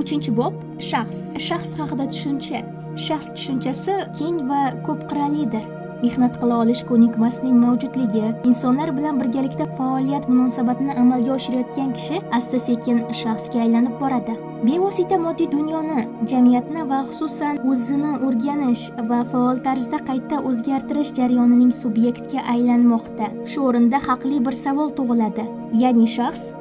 3 bob shaxs. Shaxs haqida tushuncha. Shaxs tushunchasi keng va ko'p qirralidir. Mehnat qila olish ko'nikmasining mavjudligi, insonlar bilan birgalikda faoliyat munosabatini amalga oshirayotgan kishi asta-sekin shaxsga aylanib boradi. Bevosita moddiy dunyoni, jamiyatni va xususan o'zini o'rganish va faol tarzda qayta o'zgartirish jarayonining subyektga aylanmoqda. Shu o'rinda haqli bir savol tug'iladi. Ya'ni shaxs,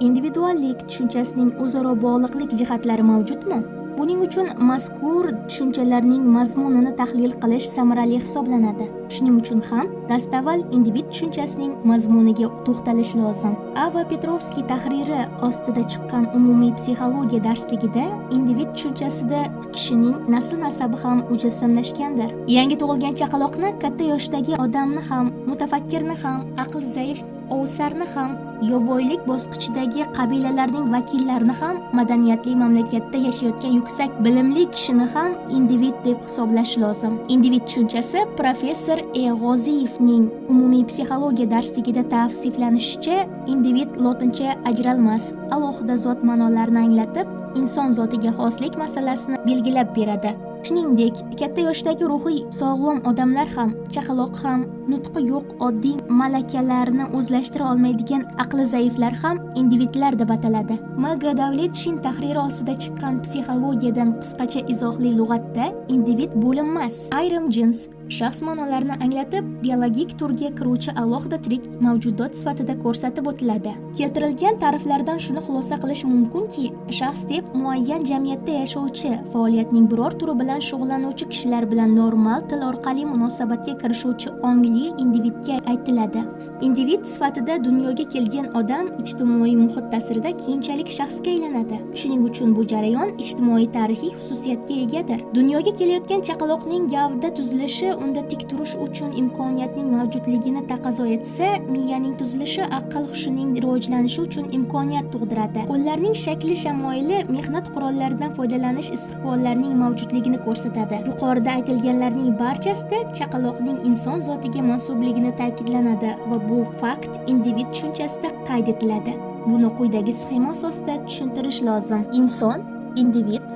individuallik tushunchasining o'zaro bog'liqlik jihatlari mavjudmi? Buning uchun mazkur tushunchalarning mazmunini tahlil qilish samarali hisoblanadi. Shuning uchun ham dastavval individ tushunchasining mazmuniga to'xtalish lozim. Ava Petrovskiy tahriri ostida chiqqan umumiy psixologiya darsligida individ tushunchasida kishining nasl-nasabi ham mujassamlashgandir. Yangi tug'ilgan chaqaloqni, katta yoshdagi odamni ham, mutafakkirni ham, aql zaif ovsarni ham, yovvoyilik bosqichidagi qabilalarning vakillarini ham, madaniyatli mamlakatda yashayotgan yuksak bilimli kishini ham individ deb hisoblash lozim. Individ tushunchasi professor G'oziyevning umumiy psixologiya darsligida tavsiflanishicha, individ lotincha ajralmas, alohida zot ma'nolarini anglatib, inson zotiga xoslik masalasini belgilab beradi. Shuningdek, katta yoshdagi ruhiy sog'lom odamlar ham, chaqaloq ham, nutqi yo'q oddiy malakalarni o'zlashtira olmaydigan aqli zaiflar ham individlar deb ataladi. M. G. Davletishin tahriri ostida chiqqan psixologiyadan qisqacha izohli lug'atda individ bo'linmas, ayrim jins, shaxs ma'nolarini anglatib, biologik turga kiruvchi alohida tirik mavjudot sifatida ko'rsatib o'tiladi. Keltirilgan ta'riflardan shuni xulosa qilish mumkinki, shaxs deb muayyan jamiyatda yashovchi, faoliyatning biror turi bilan shug'ullanuvchi kishilar bilan normal til orqali munosabatga kirishuvchi ongli individga aytiladi. Individ sifatida dunyoga kelgan odam ijtimoiy muhit ta'sirida keyinchalik shaxsga aylanadi. Shuning uchun bu jarayon ijtimoiy tarixiy xususiyatga egadir. Dunyoga kelayotgan chaqaloqning gavda tuzilishi unda tik turish uchun imkoniyatning mavjudligini taqozo etsa, miyaning tuzilishi aql hushining rivojlanishi uchun imkoniyat tug'diradi. Qo'llarning shakli shamoyili mehnat qurollaridan foydalanish istiqbollarining mavjudligini ko'rsatadi. Yuqorida aytilganlarning barchasida chaqaloqning inson zotiga mansubligini ta'kidlanadi va bu fakt individ tushunchasida qayd etiladi. Buni quyidagi sxema asosida tushuntirish lozim. Inson, individ,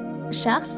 shaxs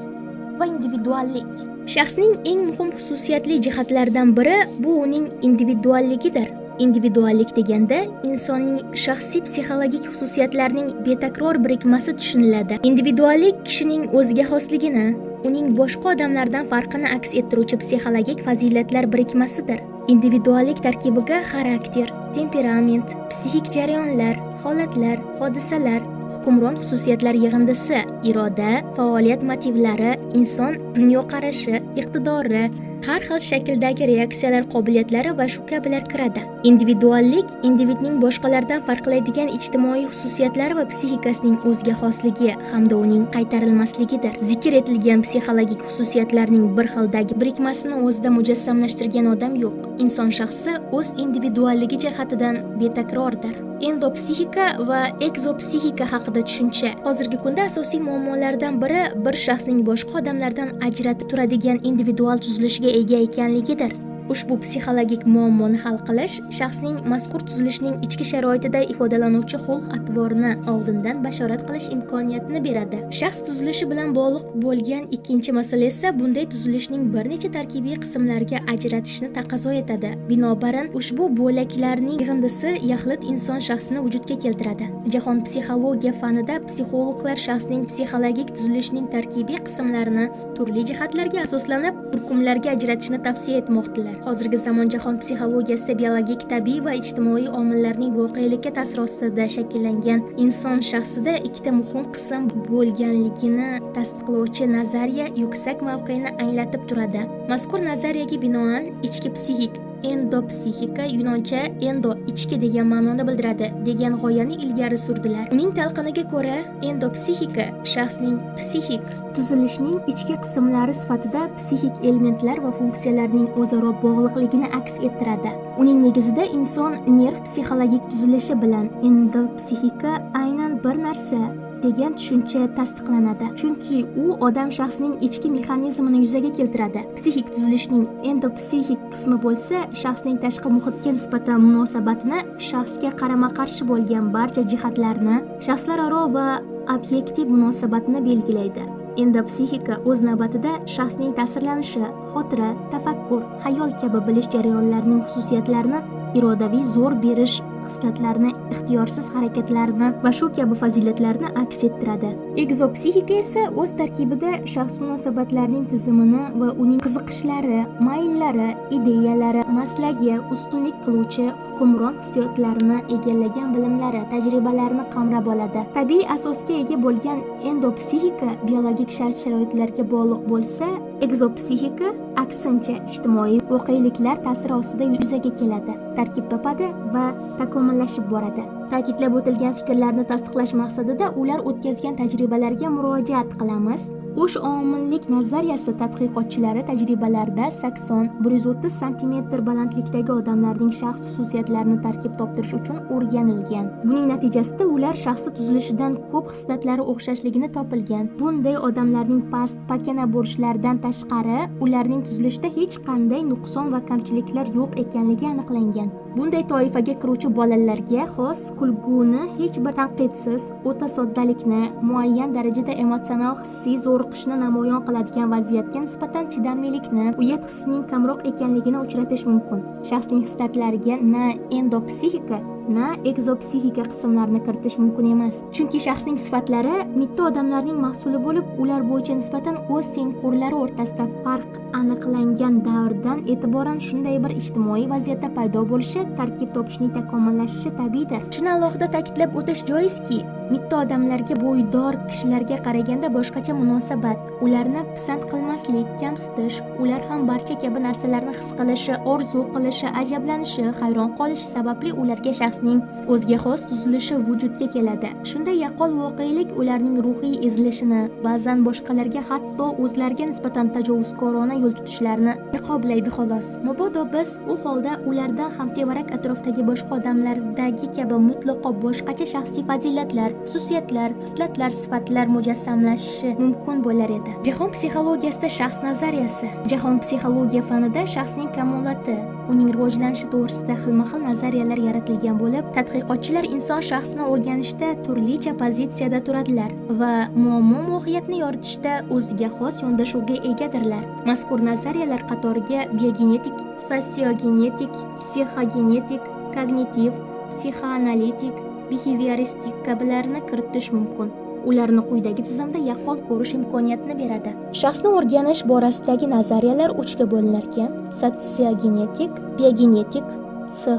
va individuallik. Shaxsning eng muhim xususiyatli jihatlaridan biri bu uning individualligidir. Individuallik deganda insonning shaxsiy psixologik xususiyatlarining betakror birikmasi tushuniladi. Individuallik kishining o'ziga xosligini, uning boshqa odamlardan farqini aks ettiruvchi psixologik fazilatlar birikmasidir. Individuallik tarkibiga xarakter, temperament, psixik jarayonlar, holatlar, hodisalar, hukmron xususiyatlar yig'indisi, iroda, faoliyat motivlari, inson dunyoqarashi, iqtidori, har xil shakldagi reaksiyalar qobiliyatlari va shu kabilar kiradi. Individuallik individning boshqalardan farqlaydigan ijtimoiy xususiyatlari va psixikasining o'ziga xosligi hamda uning qaytarilmasligidir. Zikr etilgan psixologik xususiyatlarning bir xildagi birikmasini o'zida mujassamlashtirgan odam yo'q. Inson shaxsi o'z individualligi jihatidan betakrordir. Endopsixika va ekzopsixika haqida tushuncha. Hozirgi kunda asosiy muammolardan biri bir shaxsning boshqa odamlardan ajratib turadigan individual tuzilishiga ega ekanligidir. Ushbu psixologik muammoni hal qilish shaxsning mazkur tuzilishning ichki sharoitida ifodalanuvchi xulq-atvorini oldindan bashorat qilish imkoniyatini beradi. Shaxs tuzilishi bilan bog'liq bo'lgan ikkinchi masala esa bunday tuzilishning bir necha tarkibiy qismlarga ajratishni taqozo etadi. Binobarin, ushbu bo'laklarning yig'indisi yaxlit inson shaxsini vujudga keltiradi. Jahon psixologiya fanida psixologlar shaxsning psixologik tuzilishining tarkibiy qismlarini turli jihatlarga asoslanib turkumlarga ajratishni tavsiya etmoqdalar. Hozirgi zamon jahon psixologiyasida biologik, tabiiy va ijtimoiy omillarning voqelikka ta'siri ostida shakllangan inson shaxsida ikkita muhim qism bo'lganligini tasdiqlovchi nazariya yuksak mavqeni anglatib turadi. Mazkur nazariyaga binoan ichki psixik, endopsixika yunoncha endo ichki degan ma'noni bildiradi degan g'oyani ilgari surdilar. Uning talqiniga ko'ra, endopsixika shaxsning psixik tuzilishining ichki qismlari sifatida psixik elementlar va funksiyalarning o'zaro bog'liqligini aks ettiradi. Uning negizida inson nerv psixologik tuzilishi bilan endopsixika aynan bir narsa degan tushuncha tasdiqlanadi. Chunki u odam shaxsining ichki mexanizmini yuzaga keltiradi. Psixik tuzilishning endopsixik qismi bo'lsa, shaxsning tashqi muhitga nisbatan munosabatini, shaxsga qarama-qarshi bo'lgan barcha jihatlarni, shaxslararo va obyektiv munosabatni belgilaydi. Endopsixika o'z navbatida shaxsning ta'sirlanishi, xotira, tafakkur, xayol kabi bilish jarayonlarining xususiyatlarini, irodaviy zo'r berish xislatlarini, ixtiyorsiz harakatlarni va shu kabi fazilatlarni aks ettiradi. Egzopsixika esa o'z tarkibida shaxs munosabatlarining tizimini va uning qiziqishlari, mayllari, ideyalari, maslagi, ustunlik qiluvchi hukmron hissiyotlarini egallagan bilimlari, tajribalarini qamrab oladi. Tabiiy asosga ega bo'lgan endopsixika biologik shart-sharoitlarga bog'liq bo'lsa, egzopsixika aksincha ijtimoiy voqeliklar ta'siri ostida yuzaga keladi, tarkib topadi va takomillashib boradi. Ta'kidlab o'tilgan fikrlarni tasdiqlash maqsadida ular o'tkazgan tajribalarga murojaat qilamiz. Qo'sh omillik nazariyasi tadqiqotchilari tajribalarida 80-130 sm balandlikdagi odamlarning shaxs xususiyatlarini tarkib toptirish uchun o'rganilgan. Buning natijasida ular shaxsi tuzilishidan ko'p xislatlari o'xshashligini topilgan. Bunday odamlarning past, pakana bo'lishlaridan tashqari, ularning tuzilishida hech qanday nuqson va kamchiliklar yo'q ekanligi aniqlangan. Bunday toifaga kiruvchi bolalarga xos kulguni, hech bir tanqidsiz, o'ta soddalikni, muayyan darajada emotsional hissiy zo'riqishni namoyon qiladigan vaziyatga nisbatan chidamlilikni, uyat hissining kamroq ekanligini uchratish mumkin. Shaxsning hislatlariga na endopsixika, na egzopsixika qismlarini kiritish mumkin emas. Chunki shaxsning sifatlari mitti odamlarning mahsuli bo'lib, ular bo'yicha nisbatan o'z tengqurlari o'rtasida farq aniqlangan davrdan e'tiboran shunday bir ijtimoiy vaziyatda paydo bo'lishi, tarkib topishning takomillashishi tabiiydir. Shuni alohida ta'kidlab o'tish joizki, mitti odamlarga bo'ydor kishilarga qaraganda boshqacha munosabat, ularni pisand qilmaslik, kamsitish, ular ham barcha kabi narsalarni his qilishi, orzu qilishi, ajablanishi, hayron qolishi sababli ularga shaxsning o'ziga xos tuzilishi vujudga keladi. Shunday yaqqol voqelik ularning ruhiy ezilishini, ba'zan boshqalarga hatto o'zlariga nisbatan tajovuzkorona yo'l tutishlarini niqoblaydi xolos. Mabodo biz u holda ulardan ham tevarak atrofdagi boshqa odamlardagi kabi mutlaqo boshqacha shaxsiy fazilatlar, xususiyatlar, hislatlar, sifatlar mujassamlashishi mumkin bo'lar edi. Jahon psixologiyasida shaxs nazariyasi. Jahon psixologiya fanida shaxsning kamoloti, uning rivojlanishi to'g'risida xilma-xil nazariyalar yaratilgan bo'lib, tadqiqotchilar inson shaxsini o'rganishda turlicha pozitsiyada turadilar va muammo mohiyatini yoritishda o'ziga xos yondashuvga egadirlar. Mazkur nazariyalar qatoriga biogenetik, sosiogenetik, psixogenetik, kognitiv, psixoanalitik, behavioristik kabilarni kiritish mumkin. Ularni quyidagi tizimda yaqqol ko'rish imkoniyatini beradi. Shaxsni o'rganish borasidagi nazariyalar 3 ga bo'linar ekan: sosiogenetik, biogenetik,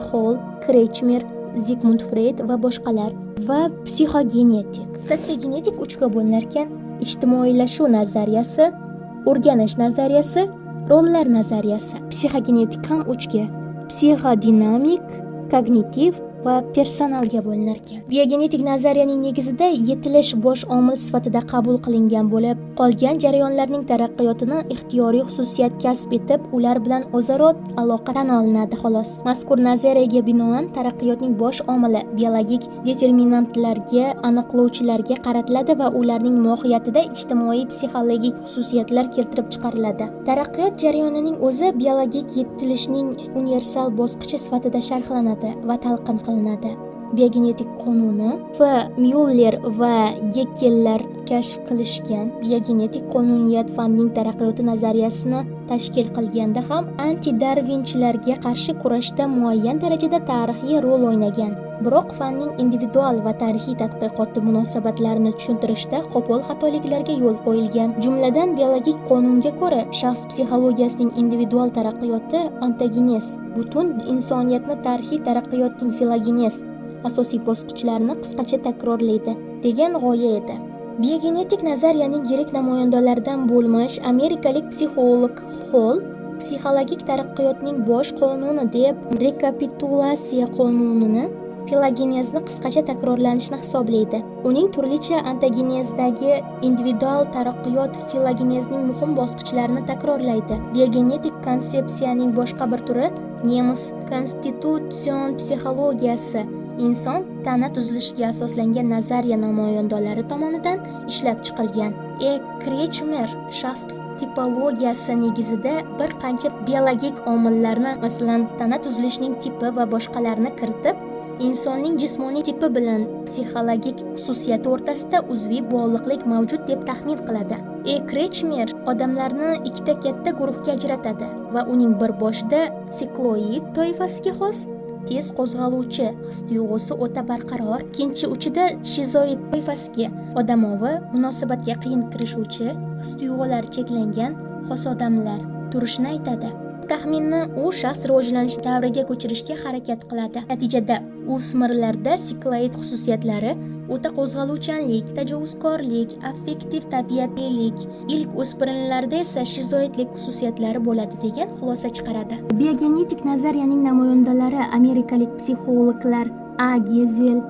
Hall, Kretschmer, Sigmund Freud va boshqalar va psixogenetik. Sosiogenetik 3 ga bo'linar ekan: ijtimoiylashuv nazariyasi, o'rganish nazariyasi, rollar nazariyasi. Psixogenetik ham 3 ga: psixodinamik, kognitiv va personalga bo'linar ekan. Biogenetik nazariyaning negizida yetilish bosh omil sifatida qabul qilingan bo'lib, qolgan jarayonlarning taraqqiyotini ixtiyoriy xususiyat kasb etib, ular bilan o'zaro aloqa tan olinadi xolos. Mazkur nazariyaga binoan taraqqiyotning bosh omili biologik determinantlarga, aniqlovchilarga qaratiladi va ularning mohiyatida ijtimoiy psixologik xususiyatlar keltirib chiqariladi. Taraqqiyot jarayonining o'zi biologik yetilishning universal bosqichi sifatida sharhlanadi va talqin qilinadi. Biogenetik qonuni F. Myuller va Gekkeller kashf qilishgan. Biogenetik qonuniyat fanning taraqqiyoti nazariyasini tashkil qilganda ham anti-darvinchilarga qarshi kurashda muayyan darajada tarixiy rol o'ynagan. Biroq fanning individual va tarixiy tadqiqoti munosabatlarini tushuntirishda qo'pol xatoliklarga yo'l qo'yilgan. Jumladan, biologik qonunga ko'ra, shaxs psixologiyasining individual taraqqiyoti ontogenez, butun insoniyatni tarixiy taraqqiyotning filogenez asosiy bosqichlarini qisqacha takrorlaydi degan g'oya edi. Biogenetik nazariyaning yirik namoyandalaridan bo'lmish amerikalik psixolog Hall psixologik taraqqiyotning bosh qonuni deb rekapitulatsiya qonunini filogenezni qisqacha takrorlanishni hisoblaydi. Uning turlicha ontogenezdagi individual taraqqiyot filogenezning muhim bosqichlarini takrorlaydi. Biogenetik konsepsiyaning boshqa bir turi nemis konstitutsion psixologiyasi inson tana tuzilishiga asoslangan nazariya namoyandalari tomonidan ishlab chiqilgan. Kretschmer shaxs tipologiyasi negizida bir qancha biologik omillarni, masalan, tana tuzilishining tipi va boshqalarni kiritib, insonning jismoniy tipi bilan psixologik xususiyati o'rtasida uzviy bog'liqlik mavjud deb taxmin qiladi. Krechmer odamlarni ikkita katta guruhga ajratadi va uning bir boshida sikloid toifasiga xos tez qo'zg'aluvchi his-tuyg'usi o'ta barqaror, ikkinchi uchida shizoid toifasiga odamovi, munosabatga qiyin kirishuvchi, his-tuyg'ulari cheklangan xos odamlar turishini aytadi. Taxminni u shaxs rivojlanish davriga ko'chirishga harakat qiladi. Natijada o'smirlarda sikloid xususiyatlari o'ta qo'zg'aluvchanlik, tajovuzkorlik, affektiv tabiatlilik, ilk o'spirinlarda esa shizoidlik xususiyatlari bo'ladi degan xulosa chiqaradi. Biogenetik nazariyaning namoyandalari amerikalik psixologlar A. Gezel,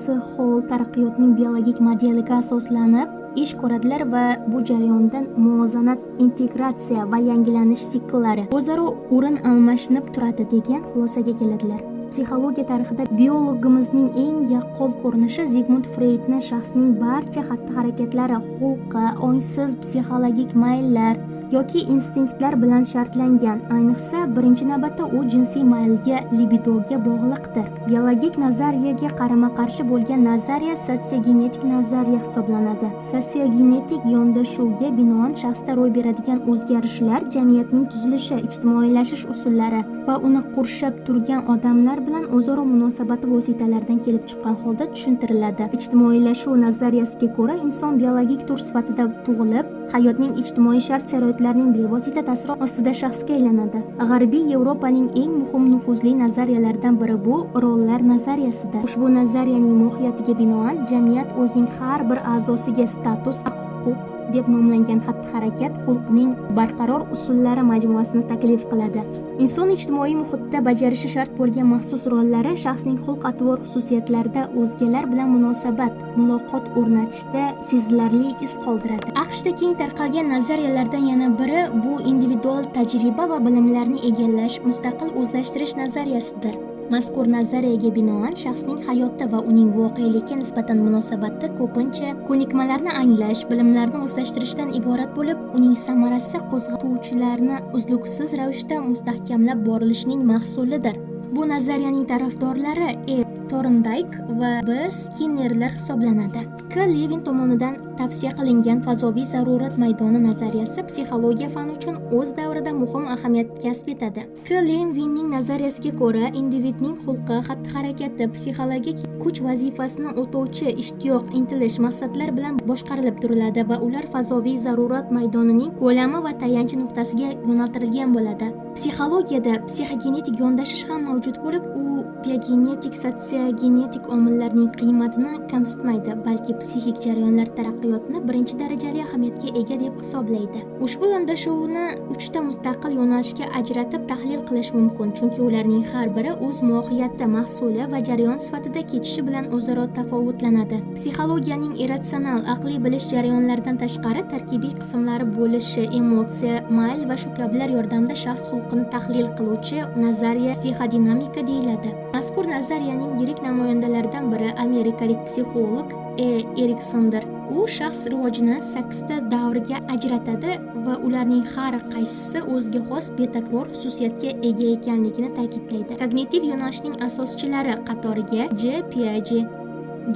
S. Hall taraqqiyotning biologik modeliga asoslanib ish ko'radilar va bu jarayondan muvozanat, integratsiya va yangilanish sikllari o'zaro o'rin almashinib turadi degan xulosaga keladilar. Psixologiya tarixida biologimizning eng yaqqol ko'rinishi Zigmund Freydni shaxsning barcha xatti-harakatlari, xulqi, ongsiz psixologik mayllar yoki instinktlar bilan shartlangan. Ayniqsa, birinchi navbatda u jinsiy maylga, libidoga bog'liqdir. Biologik nazariyaga qarama-qarshi bo'lgan nazariya sosiogenetik nazariya hisoblanadi. Sosiogenetik yondashuvga binoan shaxsda ro'y beradigan o'zgarishlar jamiyatning tuzilishi, ijtimoiylashish usullari va uni qurshab turgan odamlar bilan o'zaro munosabati vositalaridan kelib chiqqan holda tushuntiriladi. Ijtimoiylashuv nazariyasiga ko'ra, inson biologik tur sifatida tug'ilib, hayotning ijtimoiy shart-sharoitlarining bevosita ta'siri ostida shaxsga aylanadi. G'arbiy Yevropaning eng muhim nufuzli nazariyalaridan biri bu rollar nazariyasidir. Ushbu nazariyaning mohiyatiga binoan jamiyat o'zining har bir a'zosiga status, huquq deb nomlangan xatti-harakat, xulqning barqaror usullari majmuasini taklif qiladi. Inson ijtimoiy muhitda bajarishi shart bo'lgan maxsus rollari shaxsning xulq-atvor xususiyatlarida o'zgalar bilan munosabat, muloqot o'rnatishda sezilarli iz qoldiradi. AQShda keng tarqalgan nazariyalardan yana biri bu individual tajriba va bilimlarni egallash, mustaqil o'zlashtirish nazariyasidir. Mazkur nazariyaga binoan shaxsning hayotda va uning voqelikka nisbatan munosabati ko'pincha ko'nikmalarni anglash, bilimlarni o'zlashtirishdan iborat bo'lib, uning samarasi qo'zg'atuvchilarni uzluksiz ravishda mustahkamlab borilishining mahsulidir. Bu nazariyaning tarafdorlari Thorndike va B. Skinnerlar hisoblanadi. K. Levin tomonidan tavsiya qilingan fazoviy zarurat maydoni nazariyasi psixologiya fani uchun o'z davrida muhim ahamiyat kasb etadi. K. Levinning nazariyasiga ko'ra, individning xulqi, xatti-harakati psixologik kuch vazifasini o'tovchi ishtiyoq, intilish, maqsadlar bilan boshqarilib turiladi va ular fazoviy zarurat maydonining ko'lami va tayanch nuqtasiga yo'naltirilgan bo'ladi. Psixologiyada psixogenetik yondashish ham mavjud bo'lib, u biogenetik, sotsiogenetik omillarning qiymatini kamsitmaydi, balki psixik jarayonlar taraqqiyotini birinchi darajali ahamiyatga ega deb hisoblaydi. Ushbu yondashuvni 3 ta mustaqil yo'nalishga ajratib tahlil qilish mumkin, chunki ularning har biri o'z mohiyati, mahsuli va jarayon sifatida kechishi bilan o'zaro tafovutlanadi. Psixologiyaning irratsional, aqliy bilish jarayonlaridan tashqari tarkibiy qismlari bo'lishi, emotsiya, mayl va shu kabilar yordamida shaxs xulqini tahlil qiluvchi nazariya psixodinamika deyiladi. Mazkur nazariyaning yirik namoyandalaridan biri amerikalik psixolog Eriksondir. U shaxs rivojini 8 ta davrga ajratadi va ularning har qaysisi o'ziga xos betakror xususiyatga ega ekanligini ta'kidlaydi. Kognitiv yo'nalishning asoschilari qatoriga J. Piaget,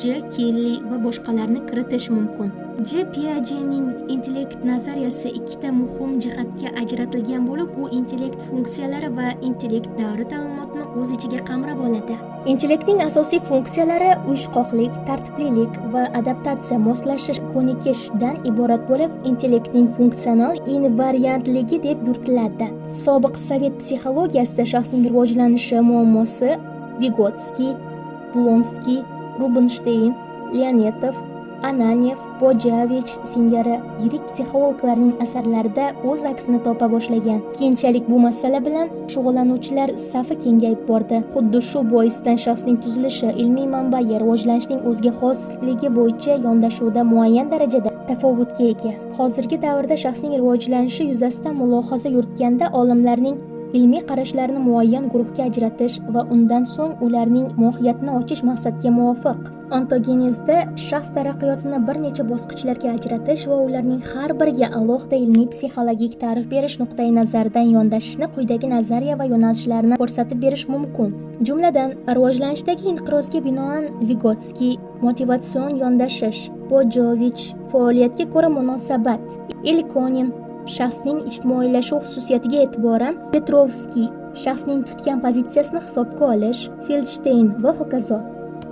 J. Kelly va boshqalarni kiritish mumkin. J. Piagetning intellekt nazariyasi ikkita muhim jihatga ajratilgan bo'lib, u intellekt funksiyalari va intellekt davri ta'limotini o'z ichiga qamrab oladi. Intellektning asosiy funksiyalari uyushqoqlik, tartiblilik va adaptatsiya, moslashish, ko'nikishdan iborat bo'lib, intellektning funksional invariantligi deb yuritiladi. Sobiq sovet psixologiyasida shaxsning rivojlanishi muammosi Vygotsky, Blonsky, Rubinstein, Leonetov, Ananyev, Bojavich singari yirik psixologlarning asarlarida o'z aksini topa boshlagan. Keyinchalik bu masala bilan shug'ullanuvchilar safi kengayib bordi. Xuddi shu boisdan shaxsning tuzilishi, ilmiy manbai, rivojlanishning o'ziga xosligi bo'yicha yondashuvda muayyan darajada tafovutga ega. Hozirgi davrda shaxsning rivojlanishi yuzasidan mulohaza yuritganda olimlarning ilmiy qarashlarini muayyan guruhga ajratish va undan so'ng ularning mohiyatini ochish maqsadga muvofiq Ontogenezda shaxs taraqqiyotini bir necha bosqichlarga ajratish va ularning har biriga alohida ilmiy psixologik ta'rif berish nuqtai nazaridan yondashishni quyidagi nazariya va yo'nalishlarni ko'rsatib berish mumkin. Jumladan, rivojlanishdagi inqirozga binoan Vigotskiy, motivatsion yondashish, Bojovich, faoliyatga ko'ra munosabat, Ilkonin, shaxsning ijtimoiylashuv xususiyatiga e'tiboran, Petrovskiy, shaxsning tutgan pozitsiyasini hisobga olish, Feldstein va hokazo.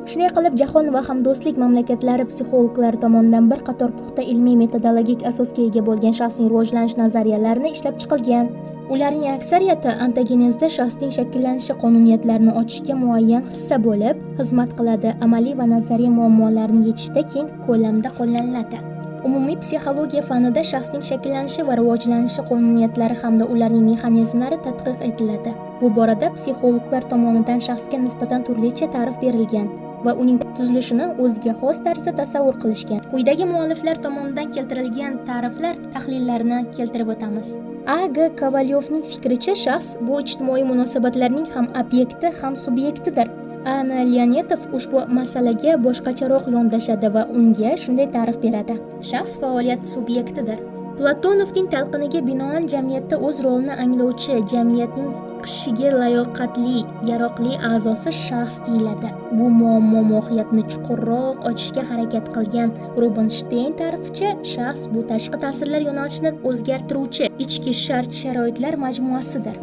Shunday qilib, jahon va hamdo'stlik mamlakatlari psixologlari tomonidan bir qator puxta ilmiy metodologik asosga ega bo'lgan shaxsning rivojlanish nazariyalarini ishlab chiqilgan. Ularning aksariyati ontogenezda shaxsning shakllanishi qonuniyatlarini ochishga muayyan hissa bo'lib, xizmat qiladi, amaliy va nazariy muammolarni yechishda keng ko'lamda qo'llaniladi. Umumiy psixologiya fanida shaxsning shakllanishi va rivojlanishi qonuniyatlari hamda ularning mexanizmlari tadqiq etiladi. Bu borada psixologlar tomonidan shaxsga nisbatan turlicha ta'rif berilgan va uning tuzilishini o'ziga xos tarzda tasavvur qilishgan. Quyidagi mualliflar tomonidan keltirilgan ta'riflar tahlillarini keltirib o'tamiz. A.G. Kovalyovning fikricha, shaxs bu ijtimoiy munosabatlarning ham obyekti, ham subyektidir. A.N. Leonetov ushbu masalaga boshqacharoq yondashadi va unga shunday ta'rif beradi. Shaxs faoliyat subyektidir. Platonovning talqiniga binoan jamiyatda o'z rolini anglovchi, jamiyatning qishiga layoqatli, yaroqli a'zosi shaxs deyiladi. Bu muammo mohiyatini chuqurroq ochishga harakat qilgan Rubinstein ta'rificha, shaxs bu tashqi ta'sirlar yo'nalishini o'zgartiruvchi ichki shart-sharoitlar majmuasidir.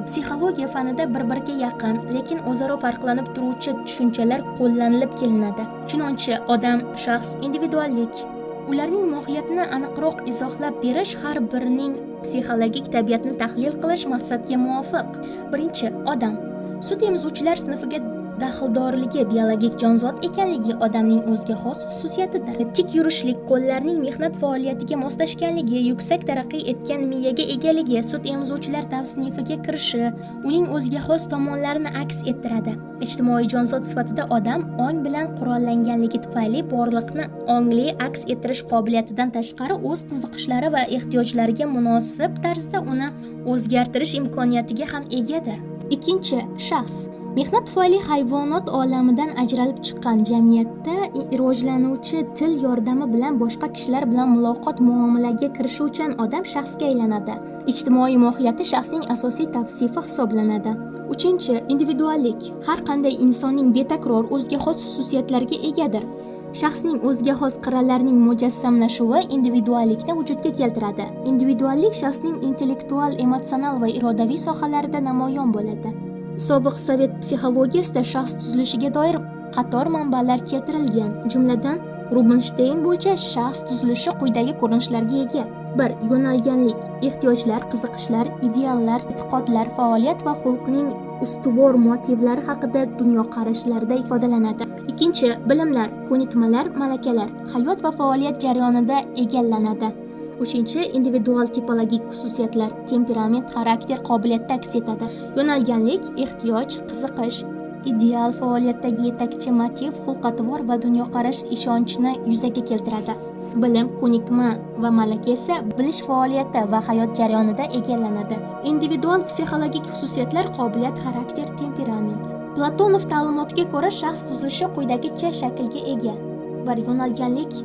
Psixologiya fanida bir-biriga yaqin, lekin o'zaro farqlanib turuvchi tushunchalar qo'llanilib kelinadi. Chunonchi, odam, shaxs, individuallik. Ularning mohiyatini aniqroq izohlab berish har birining psixologik tabiatni tahlil qilish maqsadga muvofiq. Birinchi, odam. Sut emizuvchilar sinfiga daxldorligi biologik jonzot ekanligi odamning o'ziga xos xususiyatidir. Tik yurishlik, qo'llarning mehnat faoliyatiga moslashganligi, yuksak taraqqiy etgan miyaga egaligi, sut emizuvchilar tavsinifiga kirishi, uning o'ziga xos tomonlarini aks ettiradi. Ijtimoiy jonzot sifatida odam ong bilan qurollanganligi tufayli borliqni ongli aks ettirish qobiliyatidan tashqari o'z qiziqishlari va ehtiyojlariga munosib tarzda uni o'zgartirish imkoniyatiga ham egadir. Ikkinchi, shaxs. Mehnat tufayli hayvonot olamidan ajralib chiqqan jamiyatda rivojlanuvchi til yordami bilan boshqa kishilar bilan muloqot muomalaga kirishuvchan odam shaxsga aylanadi. Ijtimoiy mohiyati shaxsning asosiy tavsifi hisoblanadi. Uchinchi, individuallik. Har qanday insonning betakror o'ziga xos xususiyatlariga egadir. Shaxsning o'ziga xos qirralarining mujassamlashuvi individuallikni vujudga keltiradi. Individuallik shaxsning intellektual, emotsional va irodaviy sohalarida namoyon bo'ladi. Sobiq sovet psixologiyasida shaxs tuzilishiga doir qator manbalar keltirilgan. Jumladan, Rubinstein bo'yicha shaxs tuzilishi quyidagi ko'rinishlarga ega. 1. Yo'nalganlik, ehtiyojlar, qiziqishlar, ideallar, e'tiqodlar, faoliyat va xulqning ustuvor motivlari haqida dunyoqarashlarda ifodalanadi. Ikkinchi, bilimlar, ko'nikmalar, malakalar, hayot va faoliyat jarayonida egallanadi. Uchinchi, individual tipologik xususiyatlar, temperament, xarakter, qobiliyatda aks etadi. Yo'nalganlik, ehtiyoj, qiziqish, ideal faoliyatdagi yetakchi motiv, xulq-atvor va dunyoqarash ishonchni yuzaga keltiradi. Bilim, ko'nikma va malaka esa bilish faoliyati va hayot jarayonida egallanadi. Individual psixologik xususiyatlar, qobiliyat, xarakter, temperament. Platonov ta'limotiga ko'ra shaxs tuzilishi quyidagicha shaklga ega. 1. Yo'nalganlik,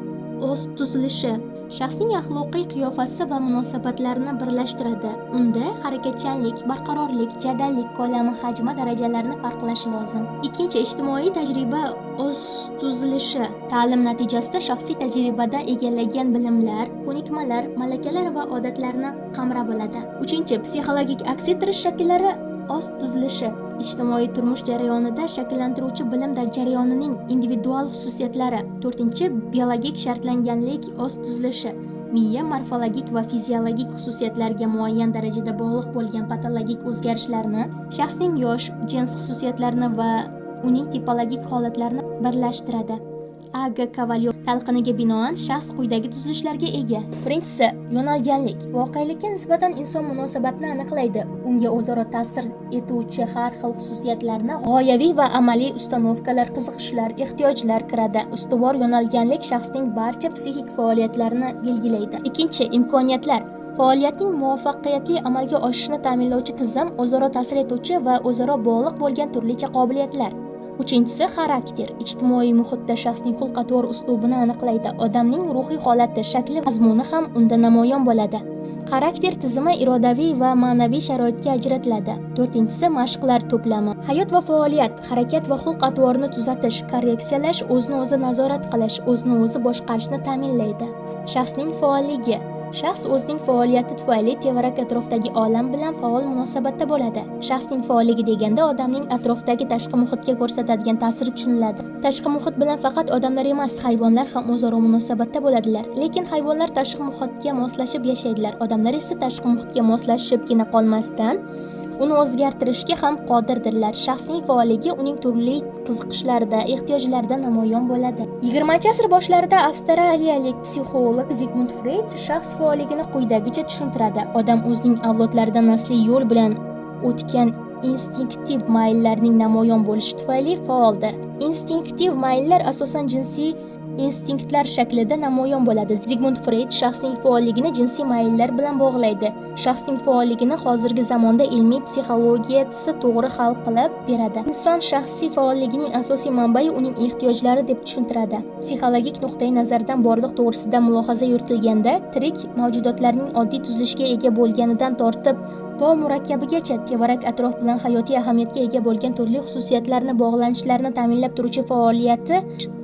o'z tuzilishi shaxsning axloqiy qiyofasi va munosabatlarini birlashtiradi. Unda harakatchanlik, barqarorlik, jadallik, ko'lami, hajmi darajalarini farqlash lozim. Ikkinchi, ijtimoiy tajriba o'z tuzilishi ta'lim natijasida shaxsiy tajribada egallagan bilimlar, ko'nikmalar, malakalar va odatlarni qamrab oladi. Uchinchi, psixologik aks ettirish shakllari o'z tuzilishi ijtimoiy turmush jarayonida shakllantiruvchi bilim jarayonining individual xususiyatlari. To'rtinchi, biologik shartlanganlik o'z tuzilishi miya morfologik va fiziologik xususiyatlarga muayyan darajada bog'liq bo'lgan patologik o'zgarishlarni, shaxsning yosh, jins xususiyatlarini va uning tipologik holatlarini birlashtiradi. A.G. Kovalyov talqiniga binoan shaxs quyidagi tuzilishlarga ega. Birinchisi, yo'nalganlik. Voqelikka nisbatan inson munosabatini aniqlaydi. Unga o'zaro ta'sir etuvchi har xil xususiyatlarni, g'oyaviy va amaliy ustanovkalar, qiziqishlar, ehtiyojlar kiradi. Ustuvor yo'nalganlik shaxsning barcha psixik faoliyatlarini belgilaydi. Ikkinchi, imkoniyatlar. Faoliyatning muvaffaqiyatli amalga oshishini ta'minlovchi tizim, o'zaro ta'sir etuvchi va o'zaro bog'liq bo'lgan turlicha qobiliyatlar. Uchinchisi xarakter. Ijtimoiy muhitda shaxsning xulq-atvor uslubini aniqlaydi. Odamning ruhiy holati, shakli, mazmuni ham unda namoyon bo'ladi. Xarakter tizimi irodaviy va ma'naviy sharoitga ajratiladi. To'rtinchisi mashqlar to'plami. Hayot va faoliyat, harakat va xulq-atvorni tuzatish, korreksiyalash, o'zini o'zi nazorat qilish, o'zini o'zi boshqarishni ta'minlaydi. Shaxsning faolligi. Shaxs o'zining faoliyati tufayli tevarak atrofdagi olam bilan faol munosabatda bo'ladi. Shaxsning faolligi deganda odamning atrofdagi tashqi muhitga ko'rsatadigan ta'siri tushuniladi. Tashqi muhit bilan faqat odamlar emas, hayvonlar ham o'zaro munosabatda bo'ladilar. Lekin hayvonlar tashqi muhitga moslashib yashaydilar. Odamlar esa tashqi muhitga moslashibgina qolmasdan, uni o'zgartirishga ham qodirdirlar. Shaxsning faolligi uning turli qiziqishlarida, ehtiyojlarida namoyon bo'ladi. 20-asr boshlarida avstraliyalik psixolog Sigmund Freud shaxs faolligini quyidagicha tushuntiradi. Odam o'zining avlodlaridan nasliy yo'l bilan o'tgan instinktiv mayllarning namoyon bo'lishi tufayli faoldir. Instinktiv mayllar asosan jinsiy instinktlar shaklida namoyon bo'ladi. Sigmund Freud shaxsning faolligini jinsiy mayllar bilan bog'laydi. Shaxsning faolligini hozirgi zamonda ilmiy psixologiyasi to'g'ri hal qilib beradi. Inson shaxsiy faolligining asosiy manbai uning ehtiyojlari deb tushuntiradi. Psixologik nuqtai nazardan borliq to'g'risida mulohaza yuritilganda, tirik mavjudotlarning oddiy tuzilishga ega bo'lganidan tortib to murakkabigacha tevarak atrof bilan hayotiy ahamiyatga ega bo'lgan turli xususiyatlarni bog'lanishlarini ta'minlab turuvchi faoliyati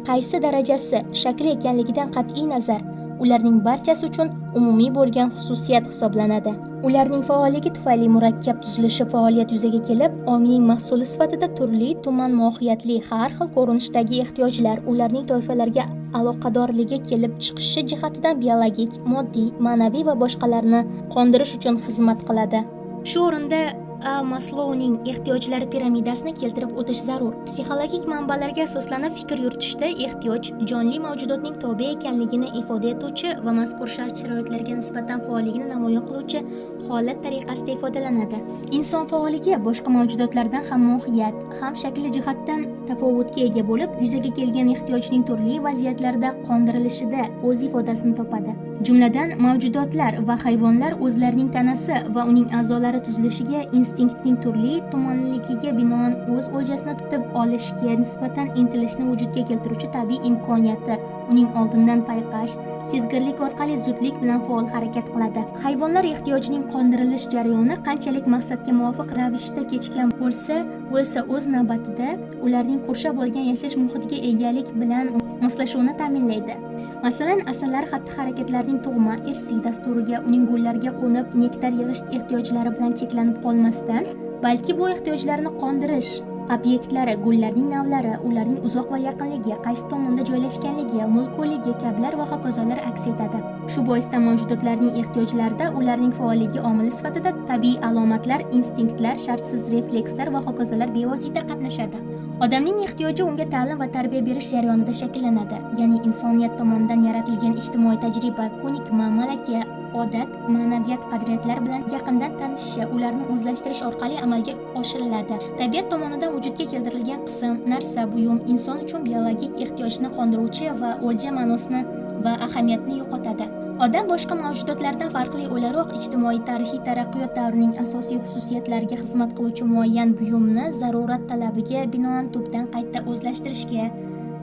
qaysi darajasi, shakli ekanligidan qat'iy nazar, ularning barchasi uchun umumiy bo'lgan xususiyat hisoblanadi. Ularning faolligi tufayli murakkab tuzilishi faoliyat yuzaga kelib, ongning mahsuli sifatida turli-tuman mohiyatli har xil ko'rinishdagi ehtiyojlar, ularning toifalarga aloqadorligi kelib chiqishi jihatidan biologik, moddiy, ma'naviy va boshqalarni qondirish uchun xizmat qiladi. Shu o'rinda Maslowning ehtiyojlari piramidasini keltirib o'tish zarur. Psixologik manbalarga asoslanib fikr yuritishda ehtiyoj jonli mavjudotning tobe ekanligini ifoda etuvchi va mazkur shart-sharoitlarga nisbatan faolligini namoyon qiluvchi holat tariqasida ifodalanadi. Inson faolligi boshqa mavjudotlardan ham mohiyat, ham shakli jihatdan tafovutga ega bo'lib, yuzaga kelgan ehtiyojning turli vaziyatlarda qondirilishida o'z ifodasini topadi. Jumladan, mavjudotlar va hayvonlar o'zlarining tanasi va uning a'zolari tuzilishiga instinktning turli tumanligiga binoan o'z o'ljasini tutib olishga nisbatan intilishni vujudga keltiruvchi tabiiy imkoniyati, uning oldindan payqash, sezgirlik orqali zudlik bilan faol harakat qiladi. Hayvonlar ehtiyojining qondirilish jarayoni qanchalik maqsadga muvofiq ravishda kechgan bo'lsa, bu esa o'z navbatida ularning qurshab olgan yashash muhitiga egalik bilan moslashuvini ta'minlaydi. Masalan, asallar xatti-harakatlarning tug'ma, irsiy dasturiga, uning gullarga qo'nib, nektar yig'ish ehtiyojlari bilan cheklanib qolmasdan, balki bu ehtiyojlarni qondirish obyektlari, gullarning navlari, ularning uzoq va yaqinligi, qaysi tomonda joylashganligi, mulkdorligi kabilar va hokazolar aks etadi. Shu boisdan mavjudotlarning ehtiyojlarida ularning faolligi omili sifatida tabiiy alomatlar, instinktlar, shartsiz reflekslar va hokazolar bevosita qatnashadi. Odamning ehtiyoji unga ta'lim va tarbiya berish jarayonida shakllanadi, ya'ni insoniyat tomonidan yaratilgan ijtimoiy tajriba, ko'nikma, malaka, odat, ma'naviyat, qadriyatlar bilan yaqindan tanishishi, ularni o'zlashtirish orqali amalga oshiriladi. Tabiat tomonidan vujudga keltirilgan qism, narsa, buyum inson uchun biologik ehtiyojni qondiruvchi va o'lja ma'nosini va ahamiyatni yo'qotadi. Odam boshqa mavjudotlardan farqli o'laroq ijtimoiy tarixiy taraqqiyot davrining asosiy xususiyatlariga xizmat qiluvchi muayyan buyumni zarurat talabiga binoan tubdan qayta o'zlashtirishga,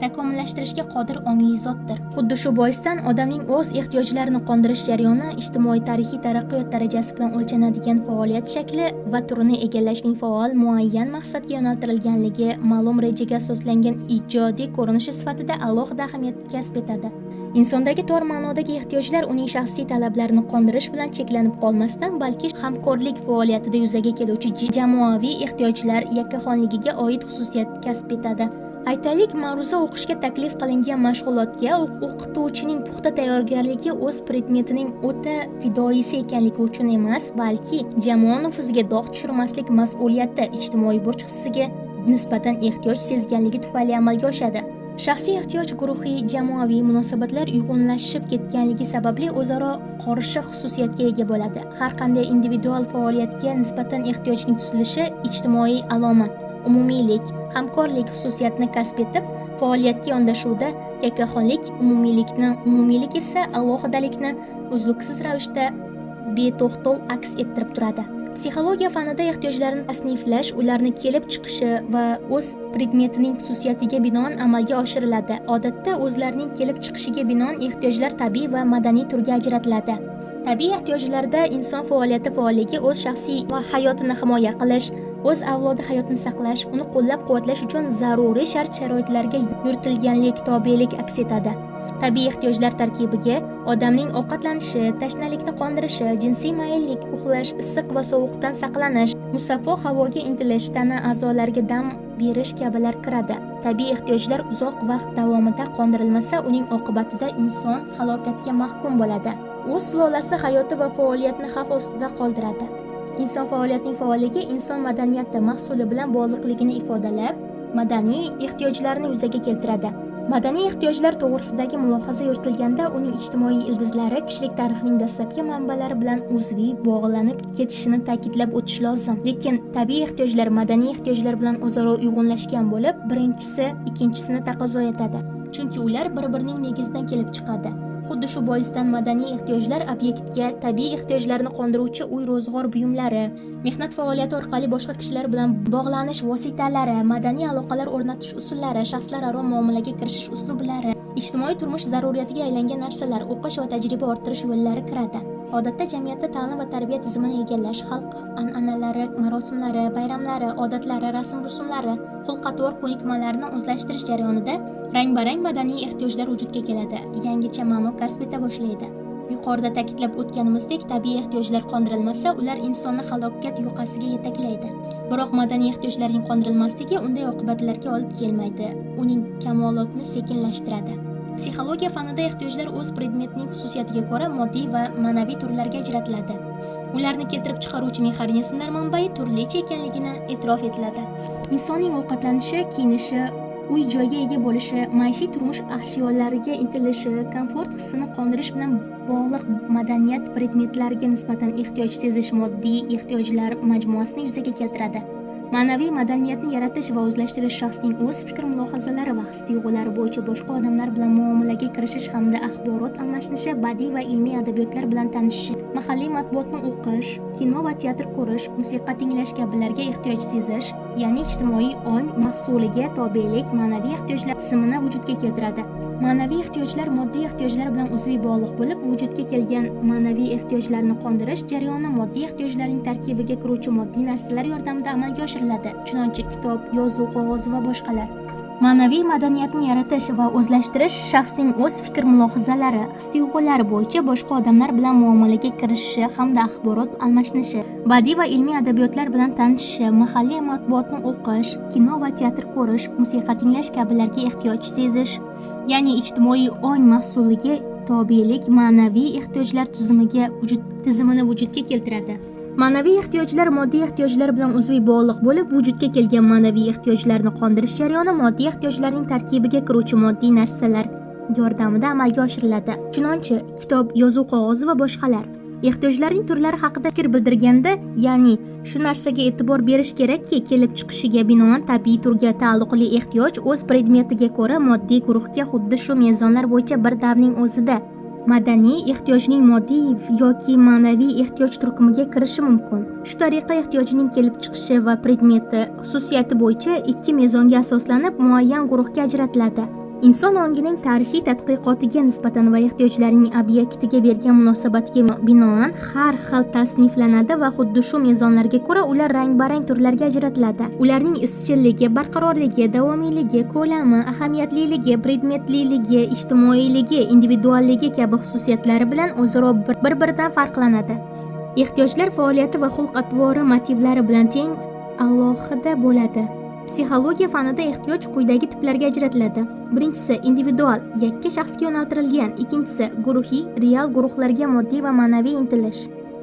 takomillashtirishga qodir ongli zotdir. Xuddi shu boisdan odamning o'z ehtiyojlarini qondirish jarayoni ijtimoiy tarixiy taraqqiyot darajasi bilan o'lchanadigan faoliyat shakli va turini egallashning faol muayyan maqsadga yo'naltirilganligi, ma'lum rejaga asoslangan ijodiy ko'rinishi sifatida alohida ahamiyat kasb etadi. Insondagi tor ma'nodagi ehtiyojlar uning shaxsiy talablarini qondirish bilan cheklanib qolmasdan, balki hamkorlik faoliyatida yuzaga keluvchi jamoaviy ehtiyojlar yakkaxonligiga oid xususiyat kasb etadi. Aytaylik, ma'ruza o'qishga taklif qilingan mashg'ulotga o'qituvchining puxta tayyorgarligi o'z predmetining o'ta fidoyisi ekanligi uchun emas, balki jamoa nufuziga dog' tushirmaslik mas'uliyati, ijtimoiy burch hissiga nisbatan ehtiyoj sezganligi tufayli amalga oshadi. Shaxsiy ehtiyoj guruhiy, jamoaviy munosabatlar uyg'unlashib ketganligi sababli o'zaro qorishiq xususiyatga ega bo'ladi. Har qanday individual faoliyatga nisbatan ehtiyojning tuzilishi ijtimoiy alomat, umumiylik, hamkorlik xususiyatni kasb etib, faoliyatga yondashuvda yakkaxonlik, umumiylik esa alohidalikni uzluksiz ravishda beto'xtov aks ettirib turadi. Psixologiya fanida ehtiyojlarni tasniflash, ularni kelib chiqishi va o'z predmetining xususiyatiga binoan amalga oshiriladi. Odatda o'zlarining kelib chiqishiga binoan ehtiyojlar tabiiy va madaniy turga ajratiladi. Tabiiy ehtiyojlarda inson faolligi o'z shaxsiy hayotini himoya qilish, o'z avlodi hayotini saqlash, uni qo'llab-quvvatlash uchun zaruriy shart-sharoitlarga yuritilganlik, tobelik aks etadi. Tabiiy ehtiyojlar tarkibiga odamning ovqatlanishi, tashnalikni qondirishi, jinsiy mayillik, uxlash, issiq va sovuqdan saqlanish, musaffo havoga intilish, tana a'zolariga dam berish kabilar kiradi. Tabiiy ehtiyojlar uzoq vaqt davomida qondirilmasa, uning oqibatida inson halokatga mahkum bo'ladi. O'z sulolasi hayoti va faoliyatini xavf ostida qoldiradi. Inson faoliyatining faolligi inson madaniyati mahsuli bilan bog'liqligini ifodalab, madaniy ehtiyojlarni yuzaga keltiradi. Madaniy ehtiyojlar to'g'risidagi mulohaza yuritilganda, uning ijtimoiy ildizlari kishilik tarixining dastlabki manbalari bilan uzviy bog'lanib ketishini ta'kidlab o'tish lozim. Lekin tabiiy ehtiyojlar madaniy ehtiyojlar bilan o'zaro uyg'unlashgan bo'lib, birinchisi ikkinchisini taqozo etadi. Chunki ular bir-birining negizidan kelib chiqadi. Xuddi shu boisdan madaniy ehtiyojlar obyektga tabiiy ehtiyojlarni qondiruvchi uy-ro'zg'or buyumlari, mehnat faoliyati orqali boshqa kishilar bilan bog'lanish vositalari, madaniy aloqalar o'rnatish usullari, shaxslararo muomalaga kirishish uslublari, ijtimoiy turmush zaruriyatiga aylangan narsalar, o'qish va tajriba orttirish yo'llari kiradi. Odatda jamiyatda ta'lim va tarbiya tizimini egallash, xalq an'analari, marosimlari, bayramlari, odatlari, rasm-rusumlari, xulq-atvor ko'nikmalarini o'zlashtirish jarayonida rang-barang madaniy ehtiyojlar vujudga keladi, yangicha ma'no kasb eta boshlaydi. Yuqorida ta'kidlab o'tganimizdek, tabiiy ehtiyojlar qondirilmasa, ular insonni halokat yoqasiga yetaklaydi. Biroq madaniy ehtiyojlarning qondirilmasligi unday oqibatlarga olib kelmaydi, uning kamolotni sekinlashtiradi. Psixologiya fanida ehtiyojlar o'z predmetining xususiyatiga ko'ra moddiy va ma'naviy turlarga ajratiladi. Ularni keltirib chiqaruvchi mexanizmlar manbai turlicha ekanligini e'tirof etiladi. Insonning ovqatlanishi, kiyinishi, uy-joyga ega bo'lishi, maishiy turmush ashyolariga intilishi, komfort hissini qondirish bilan bog'liq madaniyat predmetlariga nisbatan ehtiyoj sezish moddiy ehtiyojlar majmuasini yuzaga keltiradi. Ma'naviy madaniyatni yaratish va o'zlashtirish shaxsning o'z fikr-mulohazalari va his-tuyg'ulari bo'yicha boshqa odamlar bilan muomalaga kirishish hamda axborot almashinishi, badiiy va ilmiy adabiyotlar bilan tanishish, mahalliy matbuotni o'qish, kino va teatr ko'rish, musiqa tinglash kabilarga ehtiyoj sezish, ya'ni ijtimoiy ong mahsuliga tobelik ma'naviy ehtiyojlar tizimini vujudga keltiradi. Ma'naviy ehtiyojlar moddiy ehtiyojlar bilan uzviy bog'liq bo'lib, vujudga kelgan ma'naviy ehtiyojlarni qondirish jarayoni moddiy ehtiyojlarning tarkibiga kiruvchi moddiy narsalar yordamida amalga oshiriladi. Chunonchi kitob, yozuv, qog'oz va boshqalar. Ma'naviy madaniyatni yaratish va o'zlashtirish shaxsning o'z fikr-mulohazalari, his-tuyg'ulari bo'yicha boshqa odamlar bilan muomalaga kirishishi hamda axborot almashinishi, badiiy va ilmiy adabiyotlar bilan tanishishi, mahalliy matbuotni o'qish, kino va teatr ko'rish, musiqa tinglash kabilarga ehtiyoj sezish, ya'ni ijtimoiy ong mahsuliga tobelik ma'naviy ehtiyojlar tizimini vujudga keltiradi. Ma'naviy ehtiyojlar moddiy ehtiyojlar bilan uzviy bog'liq bo'lib, vujudga kelgan ma'naviy ehtiyojlarni qondirish jarayoni moddiy ehtiyojlarning tarkibiga kiruvchi moddiy narsalar yordamida amalga oshiriladi. Chunonchi kitob, yozuv qog'ozi va boshqalar. Ehtiyojlarning turlari haqida fikr bildirganda, ya'ni shu narsaga e'tibor berish kerakki, kelib chiqishiga binoan tabiiy turga taalluqli ehtiyoj o'z predmetiga ko'ra moddiy guruhga xuddi shu mezonlar bo'yicha bir davning o'zida madaniy ehtiyojning moddiy yoki ma'naviy ehtiyoj turkumiga kirishi mumkin. Shu tariqa ehtiyojning kelib chiqishi va predmeti xususiyati bo'yicha ikki mezonga asoslanib muayyan guruhga ajratiladi. Inson ongining tarixiy tadqiqotiga nisbatan va ehtiyojlarining obyektiga bergan munosabatiga binoan har xil tasniflanadi va xuddi shu mezonlarga ko'ra ular rang-barang turlarga ajratiladi. Ularning izchilligi, barqarorligi, davomiyligi, ko'lami, ahamiyatliligi, predmetliligi, ijtimoiyligi, individualligi kabi xususiyatlari bilan o'zaro bir-biridan farqlanadi. Ehtiyojlar faoliyati va xulq-atvori motivlari bilan teng alohida bo'ladi. Psixologiya fanida ehtiyoj quyidagi tiplarga ajratiladi. Birinchisi individual, yakka shaxsga yo'naltirilgan. Ikkinchisi guruhiy, real guruhlarga moddiy va ma'naviy intilish.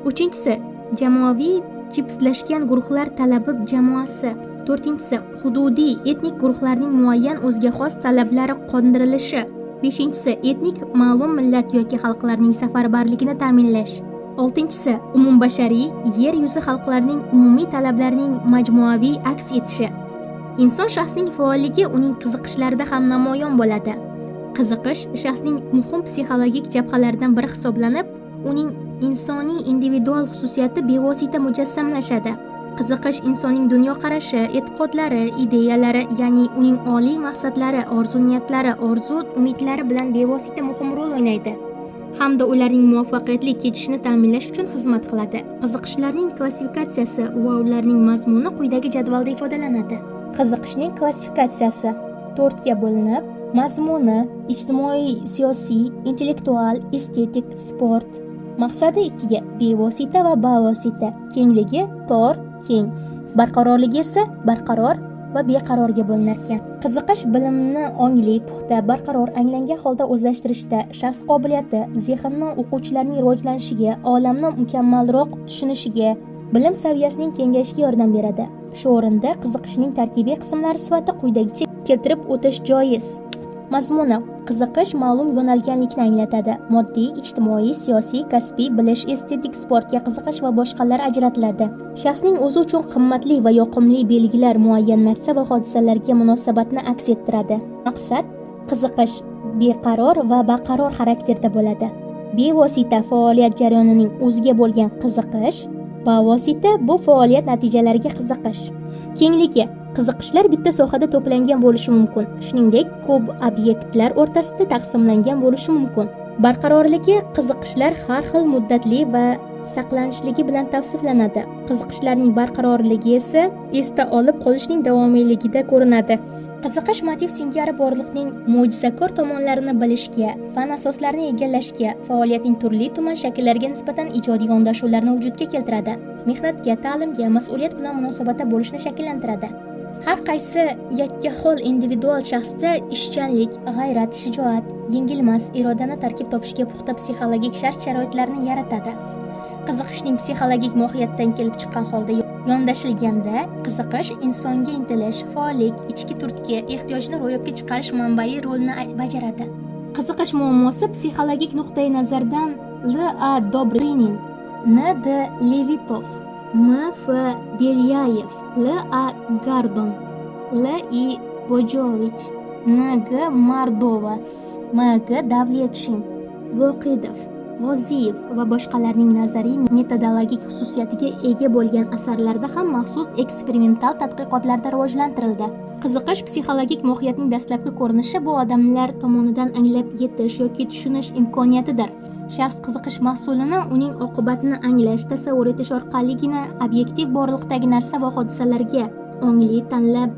Uchinchisi jamoaviy chipslashgan guruhlar talabi jamoasi. To'rtinchisi hududiy, etnik guruhlarning muayyan o'ziga xos talablari qondirilishi. Beshinchisi etnik ma'lum millat yoki xalqlarning safarbarligini ta'minlash. Oltinchisi umumbashariy, yer yuzi xalqlarining umumiy talablarining majmuaviy aks etishi. Inson shaxsning faolligi uning qiziqishlarida ham namoyon bo'ladi. Qiziqish shaxsning muhim psixologik jabhalaridan biri hisoblanib, uning insoniy individual xususiyati bevosita mujassamlashadi. Qiziqish insonning dunyoqarashi, e'tiqodlari, ideyalari, ya'ni uning oliy maqsadlari, orzu-niyatlari, orzu-umidlari bilan bevosita muhim rol o'ynaydi hamda ularning muvaffaqiyatli kechishini ta'minlash uchun xizmat qiladi. Qiziqishlarning klassifikatsiyasi va ularning mazmuni quyidagi jadvalda ifodalanadi. Qiziqishning klassifikatsiyasi 4 ga bo'linib, mazmuni ijtimoiy, siyosiy, intellektual, estetik, sport. Maqsadi 2 ga bevosita va bevosita, kengligi tor, keng. Barqarorligi esa barqaror va beqarorga bo'linar ekan. Qiziqish bilimni ongli, puxta, barqaror anglangan holda o'zlashtirishda, shaxs qobiliyati, zehnni o'quvchilarning rivojlanishiga, olamni mukammalroq tushunishiga, bilim saviyasining kengayishiga yordam beradi. Shu o'rinda qiziqishning tarkibiy qismlari sifatida quyidagicha keltirib o'tish joiz. Mazmuni: qiziqish ma'lum yo'nalganlikni anglatadi. Moddiy, ijtimoiy, siyosiy, kasbiy, bilish, estetik, sportga qiziqish va boshqalar ajratiladi. Shaxsning o'zi uchun qimmatli va yoqimli belgilar muayyan narsa va hodisalarga munosabatni aks ettiradi. Maqsad: qiziqish beqaror va barqaror xarakterda bo'ladi. Bevosita faoliyat jarayonining o'ziga bo'lgan qiziqish, bevosita bu faoliyat natijalariga qiziqish. Kengligi: qiziqishlar bitta sohada to'plangan bo'lishi mumkin, shuningdek ko'p obyektlar o'rtasida taqsimlangan bo'lishi mumkin. Barqarorligi: qiziqishlar har xil muddatli va saqlanishligi bilan tavsiflanadi. Qiziqishlarning barqarorligi esa esda olib qolishning davomiyligida ko'rinadi. Qiziqish motiv singari borliqning mo'jizakor tomonlarini bilishga, fan asoslarini egallashga, faoliyatning turli-tuman shakllariga nisbatan ijodiy yondashuvlarni vujudga keltiradi. Mehnatga, ta'limga, mas'uliyat bilan munosabatda bo'lishni shakllantiradi. Har qaysi yakkahol individual shaxsda ishchanlik, g'ayrat, shijoat, yengilmas irodani tarkib topishga puxta psixologik shart-sharoitlarni yaratadi. Qiziqishning psixologik mohiyatdan kelib chiqqan holda yondashilganda, qiziqish insonga intilish, faollik, ichki turtki, ehtiyojni ro'yobga chiqarish manbai rolini bajaradi. Qiziqish muammosi psixologik nuqtai nazardan L.A. Dobrinin, N.D. Levitov, M.F. Belyayev, L.A. Gardon, L.I. Bojovich, N.G. Mardova, M.G. Davletshin, Voqidov, G'oziyev va boshqalarning nazariy metodologik xususiyatiga ega bo'lgan asarlarda ham maxsus eksperimental tadqiqotlarda rivojlantirildi. Qiziqish psixologik mohiyatning dastlabki ko'rinishi bu odamlar tomonidan anglab yetish yoki tushunish imkoniyatidir. Shaxs qiziqish mahsulini uning oqibatini anglash, tasavvur etish orqaligina obyektiv borliqdagi narsa va hodisalarga ongli tanlab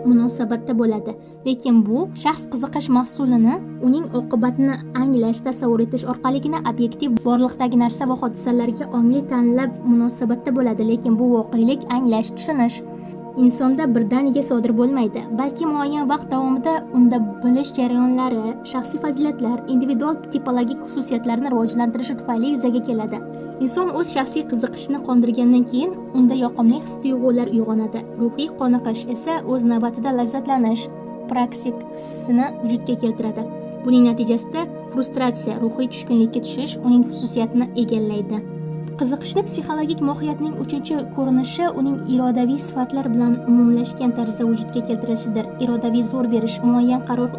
munosabatda bo'ladi. Lekin bu shaxs qiziqish mahsulini uning oqibatini anglash, tasavvur etish orqaligina obyektiv borliqdagi narsa va hodisalarga ongli tanlab munosabatda bo'ladi. Lekin bu voqelik, anglash, tushunish insonda birdaniga sodir bo'lmaydi, balki muayyan vaqt davomida unda bilish jarayonlari, shaxsiy fazilatlar, individual tipologik xususiyatlarni rivojlantirishi tufayli yuzaga keladi. Inson o'z shaxsiy qiziqishini qondirgandan keyin unda yoqimli his-tuyg'ular uyg'onadi. Ruhiy qoniqish esa o'z navbatida lazzatlanish, praksik hissini vujudga keltiradi. Buning natijasida frustratsiya, ruhiy tushkunlikka tushish uning xususiyatini egallaydi. Qiziqishni psixologik mohiyatning 3-ko'rinishi uning irodaviy sifatlar bilan umumlashgan tarzda vujudga keltirishidir. Irodaviy zo'r berish, muayyan qaror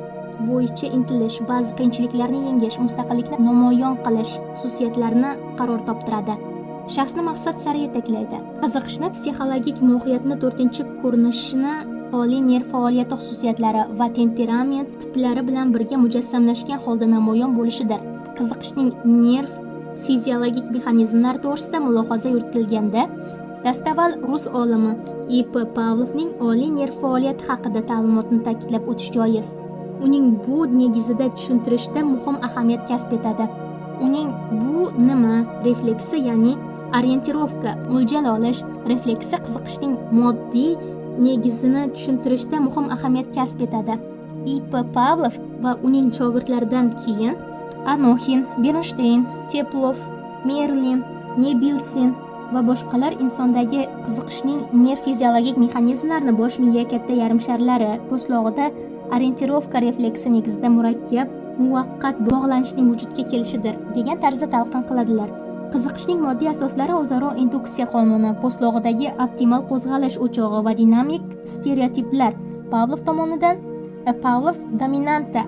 bo'yicha intilish, ba'zi qiyinchiliklarni yengish, mustaqillikni namoyon qilish xususiyatlarini qaror toptiradi. Shaxsni maqsad sari yetaklaydi. Qiziqishni psixologik mohiyatni 4-ko'rinishini oliy nerv faoliyati xususiyatlari va temperament tiplari bilan birga mujassamlashgan holda namoyon bo'lishidir. Qiziqishning nerv fiziologik mexanizmlari to'g'risida mulohaza yuritilganda, dastavval rus olimi I.P. Pavlovning oliy nerv faoliyati haqida ta'limotni ta'kidlab o'tish joiz. Uning bu negizida tushuntirishda muhim ahamiyat kasb etadi. Uning bu nima refleksi, ya'ni orientirovka, mo'ljal olish refleksi qiziqishning moddiy negizini tushuntirishda muhim ahamiyat kasb etadi. I.P. Pavlov va uning shogirdlaridan keyin Anoxin, Bernstein, Teplov, Merlin, Nebilsin va boshqalar insondagi qiziqishning nerv fiziologik mexanizmlarini bosh miya katta yarim sharlari po'stlog'ida orientirovka refleksi negizida murakkab, muvaqqat bog'lanishning vujudga kelishidir degan tarzda talqin qiladilar. Qiziqishning moddiy asoslari o'zaro induksiya qonuni, po'stlog'idagi optimal qo'zg'alish o'chog'i va dinamik stereotiplar. Pavlov tomonidan Pavlov dominanta,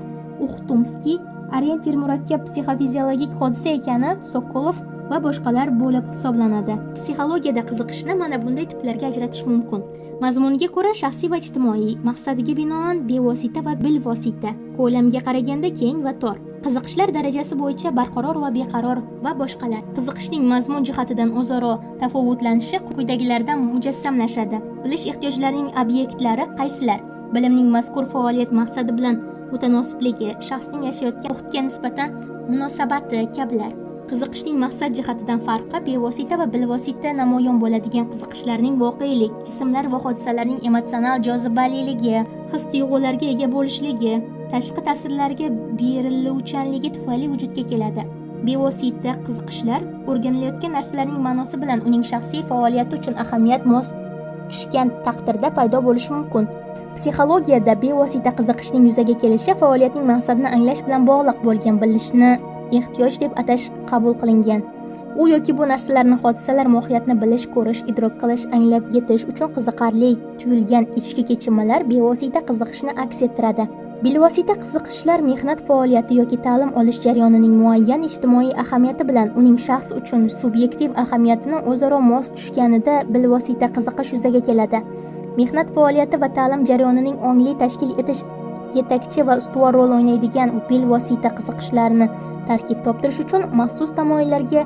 Uxtumskiy orientir murakkab psixofiziologik hodisa ekani Sokolov va boshqalar bo'lib hisoblanadi. Psixologiyada qiziqishni mana bunday tiplarga ajratish mumkin. Mazmuniga ko'ra shaxsiy va ijtimoiy, maqsadiga binoan bevosita va bilvosita, ko'lamga qaraganda keng va tor. Qiziqishlar darajasi bo'yicha barqaror va beqaror va boshqalar. Qiziqishning mazmun jihatidan o'zaro tafovutlanishi quyidagilardan mujassamlashadi. Bilish ehtiyojlarining obyektlari qaysilar? Bilimning mazkur faoliyat maqsadi bilan mutanosiblig'i, shaxsning yashayotgan muhitga nisbatan munosabati kabilar. Qiziqishning maqsad jihatidan farqi bevosita va bilvosita namoyon bo'ladigan qiziqishlarning voqelik, jismlar va hodisalarning emotsional jozibaliligi, his-tuyg'ularga ega bo'lishligi, tashqi ta'sirlarga beriluvchanligi tufayli vujudga keladi. Bevosita qiziqishlar o'rganilayotgan narsalarning ma'nosi bilan uning shaxsiy faoliyati uchun ahamiyat mos tushgan taqdirda paydo bo'lishi mumkin. Psixologiyada bevosita qiziqishning yuzaga kelishi faoliyatning maqsadini anglash bilan bog'liq bo'lgan bilishni ehtiyoj deb atash qabul qilingan. U yoki bu narsalarni, hodisalar mohiyatini bilish, ko'rish, idrok qilish, anglab yetish uchun qiziqarli tuyulgan ichki kechinmalar bevosita qiziqishni aks ettiradi. Bilvosita qiziqishlar mehnat faoliyati yoki ta'lim olish jarayonining muayyan ijtimoiy ahamiyati bilan uning shaxs uchun subyektiv ahamiyatini o'zaro mos tushganida bilvosita qiziqish yuzaga keladi. Mehnat faoliyati va ta'lim jarayonining ongli tashkil etish yetakchi va ustuvor rol o'ynaydigan bilvosita qiziqishlarni tarkib toptirish uchun maxsus tamoyillarga,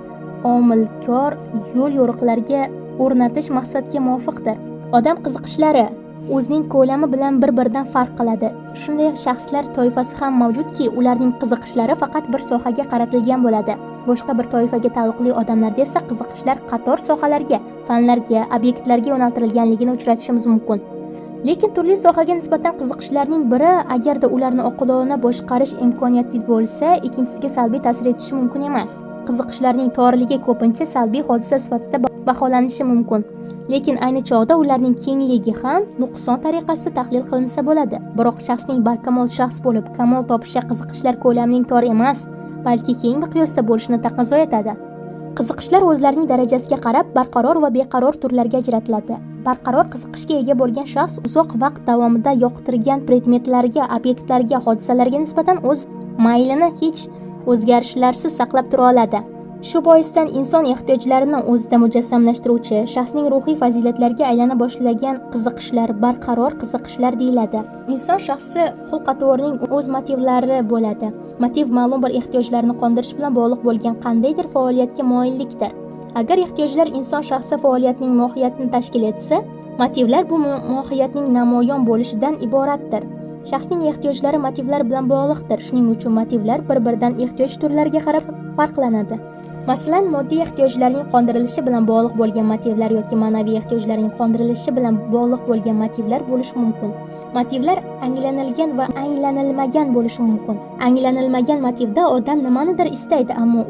omilkor yo'l-yo'riqlarga o'rnatish maqsadga muvofiqdir. Odam qiziqishlari o'zining ko'lami bilan bir-biridan farq qiladi. Shunday shaxslar toifasi ham mavjudki, ularning qiziqishlari faqat bir sohaga qaratilgan bo'ladi. Boshqa bir toifaga taalluqli odamlarda esa qiziqishlar qator sohalarga, fanlarga, obyektlarga yo'naltirilganligini uchratishimiz mumkin. Lekin turli sohaga nisbatan qiziqishlarning biri agarda ularni oqilona boshqarish imkoniyati bo'lsa, ikkinchisiga salbiy ta'sir etishi mumkin emas. Qiziqishlarning torligi ko'pincha salbiy hodisa sifatida baholanishi mumkin. Lekin ayni chog'da ularning kengligi ham nuqson tariqasida tahlil qilinsa bo'ladi. Biroq shaxsning barkamol shaxs bo'lib, kamol topishi qiziqishlar ko'lamining tor emas, balki keng miqyosda bo'lishini taqozo etadi. Qiziqishlar o'zlarining darajasiga qarab barqaror va beqaror turlarga ajratiladi. Barqaror qiziqishga ega bo'lgan shaxs uzoq vaqt davomida yoqtirgan predmetlarga, obyektlarga, hodisalarga nisbatan o'z maylini hech o'zgarishlarsiz saqlab tura oladi. Shu boisdan inson ehtiyojlarini o'zida mujassamlashtiruvchi, shaxsning ruhiy fazilatlariga aylana boshlagan qiziqishlar barqaror qiziqishlar deyiladi. Inson shaxsi xulq-atvorining o'z motivlari bo'ladi. Motiv ma'lum bir ehtiyojlarni qondirish bilan bog'liq bo'lgan qandaydir faoliyatga moyillikdir. Agar ehtiyojlar inson shaxsi faoliyatining mohiyatini tashkil etsa, motivlar bu mohiyatning namoyon bo'lishidan iboratdir. Shaxsning ehtiyojlari motivlar bilan bog'liqdir. Shuning uchun motivlar bir-biridan ehtiyoj turlariga qarab farqlanadi. Masalan, moddiy ehtiyojlarning qondirilishi bilan bog'liq bo'lgan motivlar yoki ma'naviy ehtiyojlarning qondirilishi bilan bog'liq bo'lgan motivlar bo'lishi mumkin. Motivlar anglanilgan va anglanilmagan bo'lishi mumkin. Anglanilmagan motivda odam nimanidir istaydi, ammo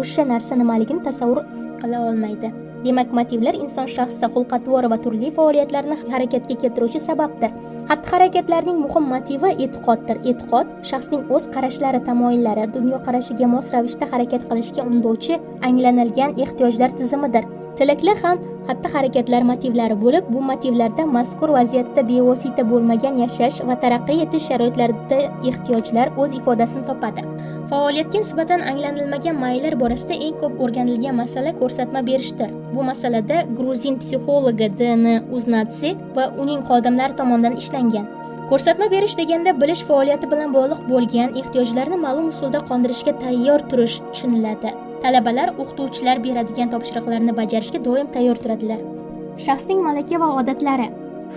o'sha narsa nimaligini tasavvur qila olmaydi. Demak, motivlar inson shaxsi xulq-atvori va turli faoliyatlarni harakatga keltiruvchi sababdir. Xatti-harakatlarning muhim motivi e'tiqoddir. E'tiqod shaxsning o'z qarashlari, tamoyillari, dunyoqarashiga mos ravishda harakat qilishga undovchi anglanilgan ehtiyojlar tizimidir. Tilaklar ham xatti-harakatlar motivlari bo'lib, bu motivlarda mazkur vaziyatda bevosita bo'lmagan yashash va taraqqiy etish sharoitlarida ehtiyojlar o'z ifodasini topadi. Faoliyatga nisbatan anglanilmagan mayillar borasida eng ko'p o'rganilgan masala ko'rsatma berishdir. Bu masalada gruzin psixologi D.N. Uznadze va uning xodimlari tomonidan ishlangan. Ko'rsatma berish deganda bilish faoliyati bilan bog'liq bo'lgan ehtiyojlarni ma'lum usulda qondirishga tayyor turish tushuniladi. Talabalar o'qituvchilar beradigan topshiriqlarni bajarishga doim tayyor turadilar. Shaxsning malaka va odatlari.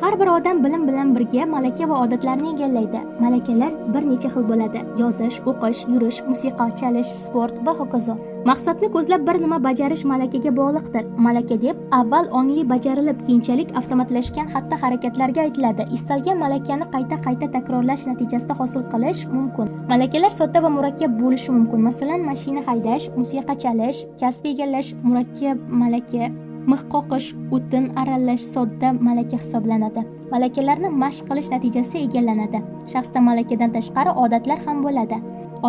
Har bir odam bilim bilan birga malaka va odatlarni egallaydi. Malakalar bir necha xil bo'ladi: yozish, o'qish, yurish, musiqa chalish, sport va hokazo. Maqsadni ko'zlab bir nima bajarish malakaga bog'liqdir. Malaka deb avval ongli bajarilib, keyinchalik avtomatlashgan xatti-harakatlarga aytiladi. Istalgan malakani qayta-qayta takrorlash natijasida hosil qilish mumkin. Malakalar sodda va murakkab bo'lishi mumkin. Masalan, mashina haydash, musiqa chalish, kasb egallash murakkab malaka. Mix qoqish, o'tin aralash sodda malaka hisoblanadi. Malakalarni mashq qilish natijasida egallanadi. Shaxsda malakadan tashqari odatlar ham bo'ladi.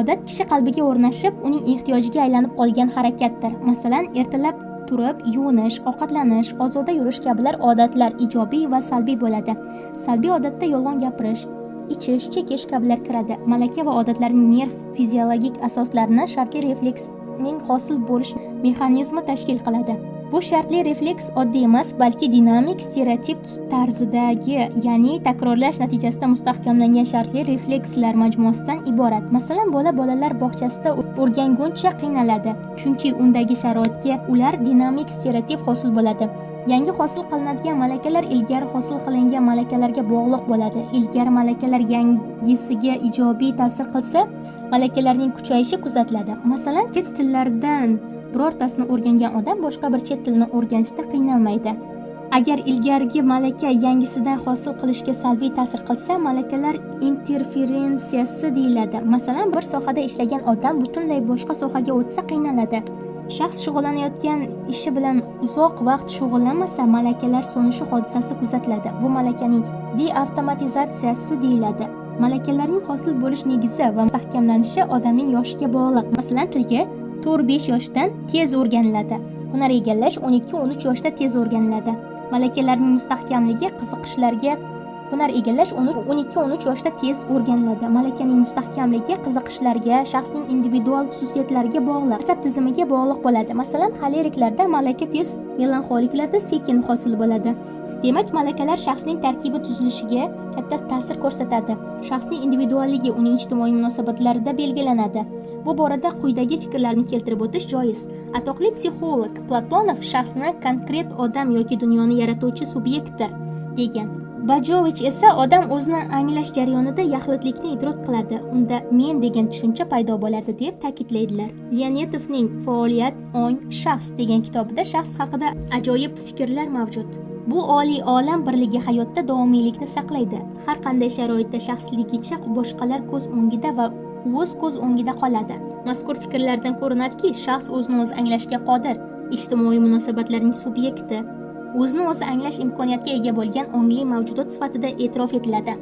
Odat kishi qalbiga o'rnashib, uning ehtiyojiga aylanib qolgan harakatdir. Masalan, ertalab turib, yuvinish, ovqatlanish, ozoda yurish kabilar odatlar ijobiy va salbiy bo'ladi. Salbiy odatda yolg'on gapirish, ichish, chekish kabilar kiradi. Malaka va odatlarning nerv fiziologik asoslarini shartli refleksning hosil bo'lish mexanizmi tashkil qiladi. Bu shartli refleks oddiy emas, balki dinamik stereotip tarzidagi, ya'ni takrorlash natijasida mustahkamlangan shartli reflekslar majmuasidan iborat. Masalan, bolalar bog'chasida o'rganguncha qiynaladi, chunki undagi sharoitga ular dinamik stereotip hosil bo'ladi. Yangi hosil qilinadigan malakalar ilgari hosil qilingan malakalarga bog'liq bo'ladi. Ilgari malakalar yangisiga ijobiy ta'sir qilsa, malakalarning kuchayishi kuzatiladi. Masalan, chet tillardan birortasini o'rgangan odam boshqa bir chet tilini o'rganishda qiynalmaydi. Agar ilgarigi malaka yangisidan hosil qilishga salbiy ta'sir qilsa, malakalar interferensiyasi deyiladi. Masalan, bir sohada ishlagan odam butunlay boshqa sohaga o'tsa qiynaladi. Shaxs shug'ullanayotgan ishi bilan uzoq vaqt shug'ullanmasa, malakalar so'nishi hodisasi kuzatiladi. Bu malakaning deavtomatizatsiyasi deyiladi. Malakalarning hosil bo'lish negizi va mustahkamlanishi odamning yoshiga bog'liq. Masalan, tilga 4-5 yoshdan tez o'rganiladi. Hunar egallash 12-13 yoshda tez o'rganiladi. Malakalarning mustahkamligi qiziqishlarga Hunar egallash 12-13 yoshda tez o'rganiladi. Malakaning mustahkamligi qiziqishlarga, shaxsning individual xususiyatlariga bog'liq, asab tizimiga bog'liq bo'ladi. Masalan, xoleriklarda malaka tez, melanxoliklarda sekin hosil bo'ladi. Demak, malakalar shaxsning tarkibi tuzilishiga katta ta'sir ko'rsatadi. Shaxsning individualligi uning ijtimoiy munosabatlarida belgilanadi. Bu borada quyidagi fikrlarni keltirib o'tish joiz. Atoqli psixolog Platonov shaxsni konkret odam yoki dunyoni yaratuvchi subyektdir degan. Bajovich esa odam o'zini anglash jarayonida yaxlitlikni idrok qiladi, unda men degan tushuncha paydo bo'ladi deb ta'kidlaydilar. Leonetovning Faoliyat, ong, shaxs degan kitobida shaxs haqida ajoyib fikrlar mavjud. Bu oliy olam birligi hayotda davomiylikni saqlaydi. Har qanday sharoitda shaxsligicha boshqalar ko'z o'ngida va o'z ko'z o'ngida qoladi. Mazkur fikrlardan ko'rinadiki, shaxs o'zini o'zi anglashga qodir, ijtimoiy munosabatlarning subyekti, o'zini o'zi anglash imkoniyatiga ega bo'lgan ongli mavjudot sifatida e'tirof etiladi.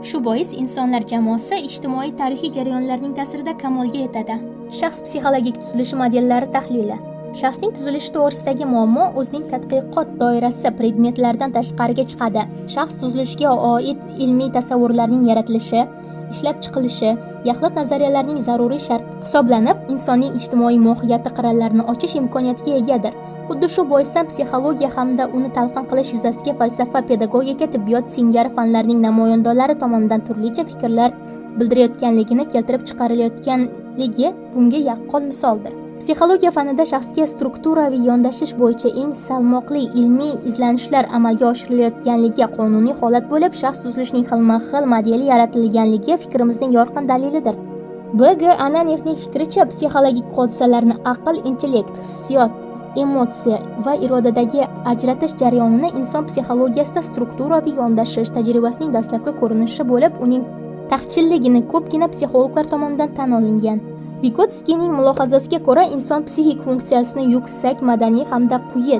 Shu bois insonlar jamoasi ijtimoiy tarixiy jarayonlarning ta'sirida kamolga yetadi. Shaxs psixologik tuzilishi modellari tahlili. Shaxsning tuzilishi to'g'risidagi muammo o'zining tadqiqot doirasi predmetlaridan tashqariga chiqadi. Shaxs tuzilishiga oid ilmiy tasavvurlarning yaratilishi, ishlab chiqilishi, yaxlit nazariyalarning zaruriy shart hisoblanib, insonning ijtimoiy mohiyati qirralarini ochish imkoniyatiga egadir. Xuddi shu boisdan psixologiya hamda uni talqin qilish yuzasiga falsafa, pedagogika, tibbiyot singari fanlarning namoyandalari tomonidan turlicha fikrlar bildirayotganligini keltirib chiqarilayotganligi bunga yaqqol misoldir. Psixologiya fanida shaxsga strukturaviy yondashish bo'yicha eng salmoqli ilmiy izlanishlar amalga oshirilayotganligi qonuniy holat bo'lib, shaxs tuzilishining xilma-xil modeli yaratilganligi fikrimizning yorqin dalilidir. B.G. Ananevning fikricha, psixologik hodisalarni aql, intellekt, hissiyot, emotsiya va irodadagi ajratish jarayonini inson psixologiyasida strukturaviy yondashish tajribasining dastlabki ko'rinishi bo'lib, uning taqchilligini ko'pgina psixologlar tomonidan tan olingan. Vygotskyning mulohazasiga ko'ra, inson psixik funksiyasini yuksak madaniy hamda quyi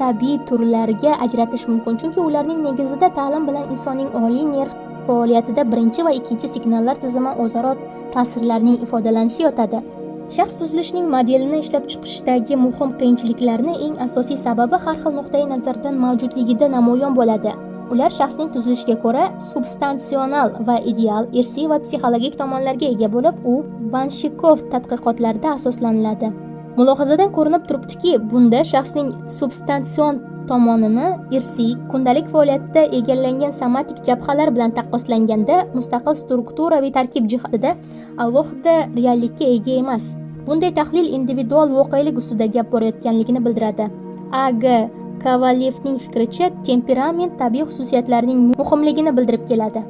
tabiiy turlarga ajratish mumkin, chunki ularning negizida ta'lim bilan insonning oliy nerv faoliyatida birinchi va ikkinchi signallar tizimi o'zaro ta'sirlarning ifodalanishi yotadi. Shaxs tuzilishining modelini ishlab chiqishdagi muhim qiyinchiliklarning eng asosiy sababi har xil nuqtai nazardan mavjudligida namoyon bo'ladi. Ular shaxsning tuzilishiga ko'ra substansional va ideal, irsiy va psixologik tomonlarga ega bo'lib, u Banshikov tadqiqotlarida asoslanadi. Mulohazadan ko'rinib turibdiki, bunda shaxsning substansion tomonini irsiy, kundalik faoliyatda egallangan somatik jabhalar bilan taqqoslanganda mustaqil strukturaviy tarkib jihatida alohida reallikka ega emas. Bunday tahlil individual voqelik ustida gap borayotganligini bildiradi. A.G. Kovalyevning fikricha, temperament tabiiy xususiyatlarining muhimligini bildirib keladi.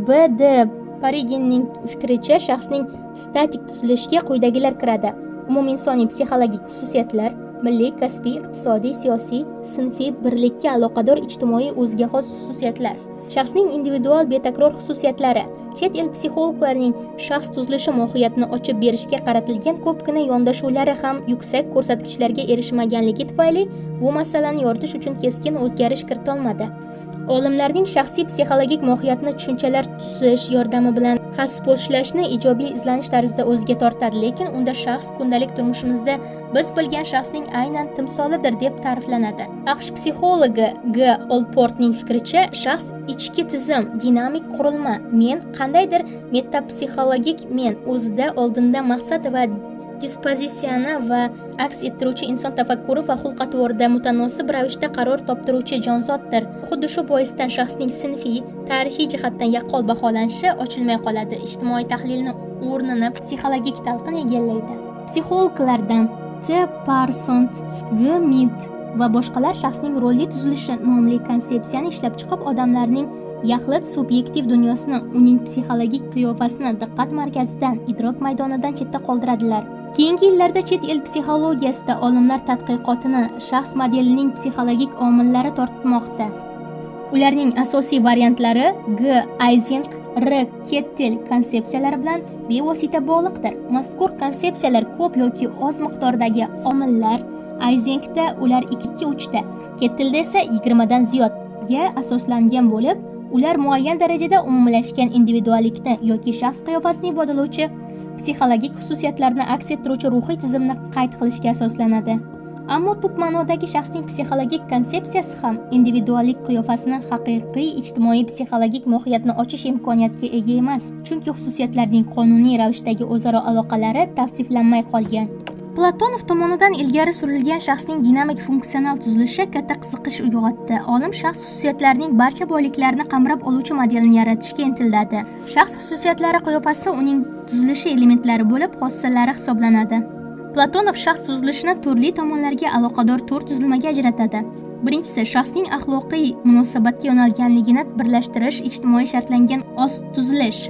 B.D. Pariginning fikricha, shaxsning statik tuzilishiga quyidagilar kiradi: umuminsoniy psixologik xususiyatlar, milliy, kasbiy, iqtisodiy, siyosiy, sinfiy, birlikka aloqador ijtimoiy o'ziga xos xususiyatlar. Shaxsning individual betakror xususiyatlari. Chet el psixologlarining shaxs tuzilishi mohiyatini ochib berishga qaratilgan ko'pgina yondashuvlari ham yuksak ko'rsatkichlarga erishmaganligi tufayli bu masalani yoritish uchun keskin o'zgarish kiritolmadi. Olimlarning shaxsiy psixologik mohiyatni tushunchalar tuzish yordami bilan kasb boshlashni ijobiy izlanish tarzida o'ziga tortadi, lekin unda shaxs kundalik turmushimizda biz bilgan shaxsning aynan timsolidir deb ta'riflanadi. AQSh psixologi G. Allportning fikricha, shaxs ichki tizim, dinamik qurilma, men qandaydir metapsixologik men o'zida oldindan maqsad va dispozitsiyani va aks ettiruvchi inson tafakkuri va xulq-atvorida mutanosib ravishda qaror toptiruvchi jonzotdir. Xuddi shu boisdan shaxsning sinfiy, tarixiy jihatdan yaqqol baholanishi ochilmay qoladi. Ijtimoiy tahlilni o'rnini psixologik talqin egallaydi. Psixologlardan T. Parsons, G. Mead va boshqalar shaxsning rolli tuzilishi nomli konsepsiyani ishlab chiqib, odamlarning yaxlit subyektiv dunyosini, uning psixologik qiyofasini diqqat markazidan, idrok maydonidan chetda qoldiradilar. Keyingi yillarda chet el psixologiyasida olimlar tadqiqotini shaxs modelining psixologik omillari tortmoqda. Ularning asosiy variantlari G. Eysenck, R. Kettel konsepsiyalari bilan bevosita bog'liqdir. Mazkur konsepsiyalar ko'p yoki oz miqdordagi omillar, Eysenckda ular 2-3 ta, Kettelda esa 20 dan ziyodga asoslangan bo'lib, ular muayyan darajada umumlashgan individuallikni yoki shaxs qiyofasini ifodalovchi psixologik xususiyatlarni aks ettiruvchi ruhiy tizimni qayd qilishga asoslanadi. Ammo tub ma'nodagi shaxsning psixologik konsepsiyasi ham individuallik qiyofasini haqiqiy ijtimoiy psixologik mohiyatni ochish imkoniyatiga ega emas, chunki xususiyatlarning qonuniy ravishdagi o'zaro aloqalari tavsiflanmay qolgan. Platonov tomonidan ilgari surilgan shaxsning dinamik funksional tuzilishi katta qiziqish uyg'otdi. Olim shaxs xususiyatlarining barcha boyliklarini qamrab oluvchi modelni yaratishga intiladi. Shaxs xususiyatlari qiyofasi uning tuzilishi elementlari bo'lib, xossalari hisoblanadi. Platonov shaxs tuzilishini turli tomonlarga aloqador 4 tuzilmaga ajratadi. Birinchisi, shaxsning axloqiy munosabatga yo'nalganligini birlashtirish, ijtimoiy shartlangan ost tuzilish.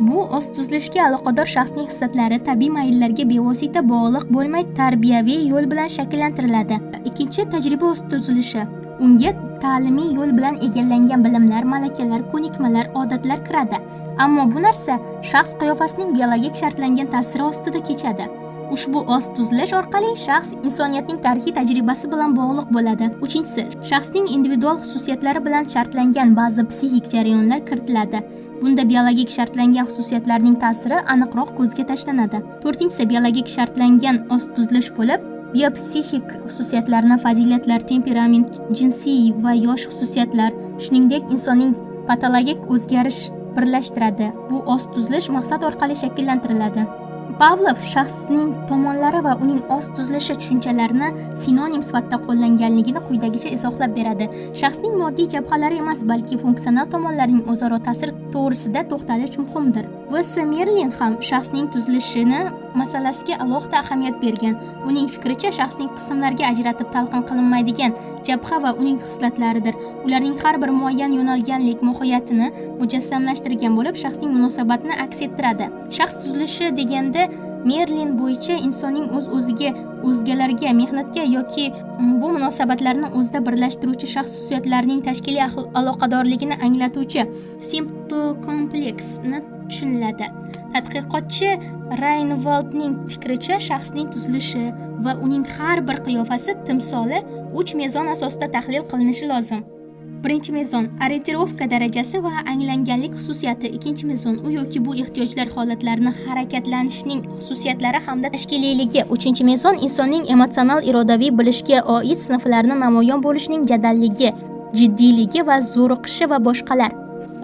Bu ost tuzilishga aloqador shaxsning hislatlari tabiiy mayllariga bevosita bog'liq bo'lmay, tarbiyaviy yo'l bilan shakllantiriladi. Ikkinchi, tajriba ost tuzilishi. Unga ta'limiy yo'l bilan egallangan bilimlar, malakalar, ko'nikmalar, odatlar kiradi. Ammo bu narsa shaxs qiyofasining biologik shartlangan ta'siri ostida kechadi. Ushbu ost tuzilish orqali shaxs insoniyatning tarixiy tajribasi bilan bog'liq bo'ladi. Uchinchisi, shaxsning individual xususiyatlari bilan shartlangan ba'zi psixik jarayonlar kiritiladi. Bunda biologik shartlangan xususiyatlarning ta'siri aniqroq ko'zga tashlanadi. To'rtinchisi, biologik shartlangan ost tuzilish bo'lib, biopsixik xususiyatlarni fazilatlar, temperament, jinsiy va yosh xususiyatlar, shuningdek insonning patologik o'zgarish birlashtiradi. Bu ost tuzilish maqsad orqali shakllantiriladi. Pavlov shaxsning tomonlari va uning ost tuzilishi tushunchalarini sinonim sifatida qo'llanganligini quyidagicha izohlab beradi. Shaxsning moddiy jabhalari emas, balki funksional tomonlarining o'zaro ta'siri to'g'risida to'xtalish muhimdir. V.S. Merlin ham shaxsning tuzilishini masalasiga alohida ahamiyat bergan. Uning fikricha, shaxsning qismlarga ajratib talqin qilinmaydigan jabha va uning xislatlaridir. Ularning har bir muayyan yo'nalganlik mohiyatini mujassamlashtirgan bo'lib, shaxsning munosabatini aks ettiradi. Shaxs tuzilishi deganda Merlin bo'yicha insonning o'z-o'ziga, o'zgalarga, mehnatga yoki bu munosabatlarni o'zida birlashtiruvchi shaxs xususiyatlarining tashkiliy aloqadorligini anglatuvchi simptokompleksni tushuniladi. Tadqiqotchi Reinvaldning fikricha, shaxsning tuzilishi va uning har bir qiyofasi timsoli 3 mezon asosida tahlil qilinishi lozim. Birinchi mezon orientirovka darajasi va anglanganlik xususiyati. Ikkinchi mezon u yoki bu ehtiyojlar holatlarini harakatlanishning xususiyatlari hamda tashkiliyligi. Uchinchi mezon insonning emotsional irodaviy bilishga oid sinflarni namoyon bo'lishining jadalligi, jiddiyligi va zo'riqishi va boshqalar.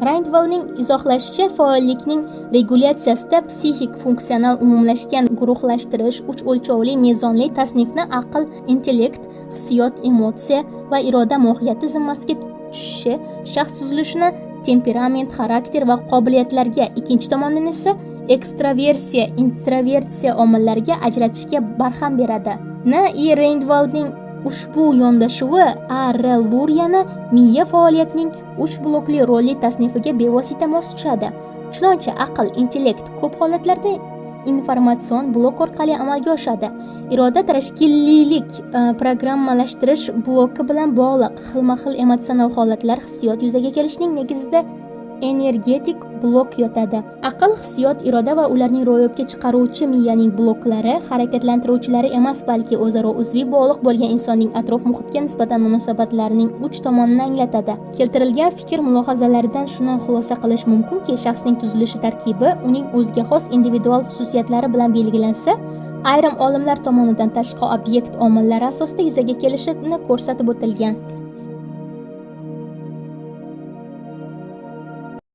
Reinvaldning izohlashicha, faollikning regulyatsiyasida psixik funksional umumlashgan guruhlashtirish 3 o'lchovli mezonli tasnifni aql, intellekt, hissiyot, emotsiya va iroda mohiyati zimmasiga tushishi shaxs tuzilishini temperament, xarakter va qobiliyatlarga, ikkinchi tomondan esa ekstraversiya, introversiya omillariga ajratishga barham beradi. N.I. Reinvaldning ushbu yondashuvi A.R. Luryani miya faoliyatining 3 blokli rolli tasnifiga bevosita mos tushadi. Chunonchi aql, intellekt ko'p holatlarda informatsion blok orqali amalga oshadi. Iroda tashkiliylik, programmalashtirish bloki bilan bog'liq. Xilma-xil emotsional holatlar, hissiyot yuzaga kelishining negizida energetik blok yotadi. Aql, hissiyot, iroda va ularning ro'yobga chiqaruvchi miyaning bloklari harakatlantiruvchilari emas, balki o'zaro uzviy bog'liq bo'lgan insonning atrof muhitga nisbatan munosabatlarining uch tomonini anglatadi. Keltirilgan fikr mulohazalaridan shuni xulosa qilish mumkinki, shaxsning tuzilishi tarkibi uning o'ziga xos individual xususiyatlari bilan belgilansa, ayrim olimlar tomonidan tashqi obyekt omillari asosida yuzaga kelishini ko'rsatib o'tilgan.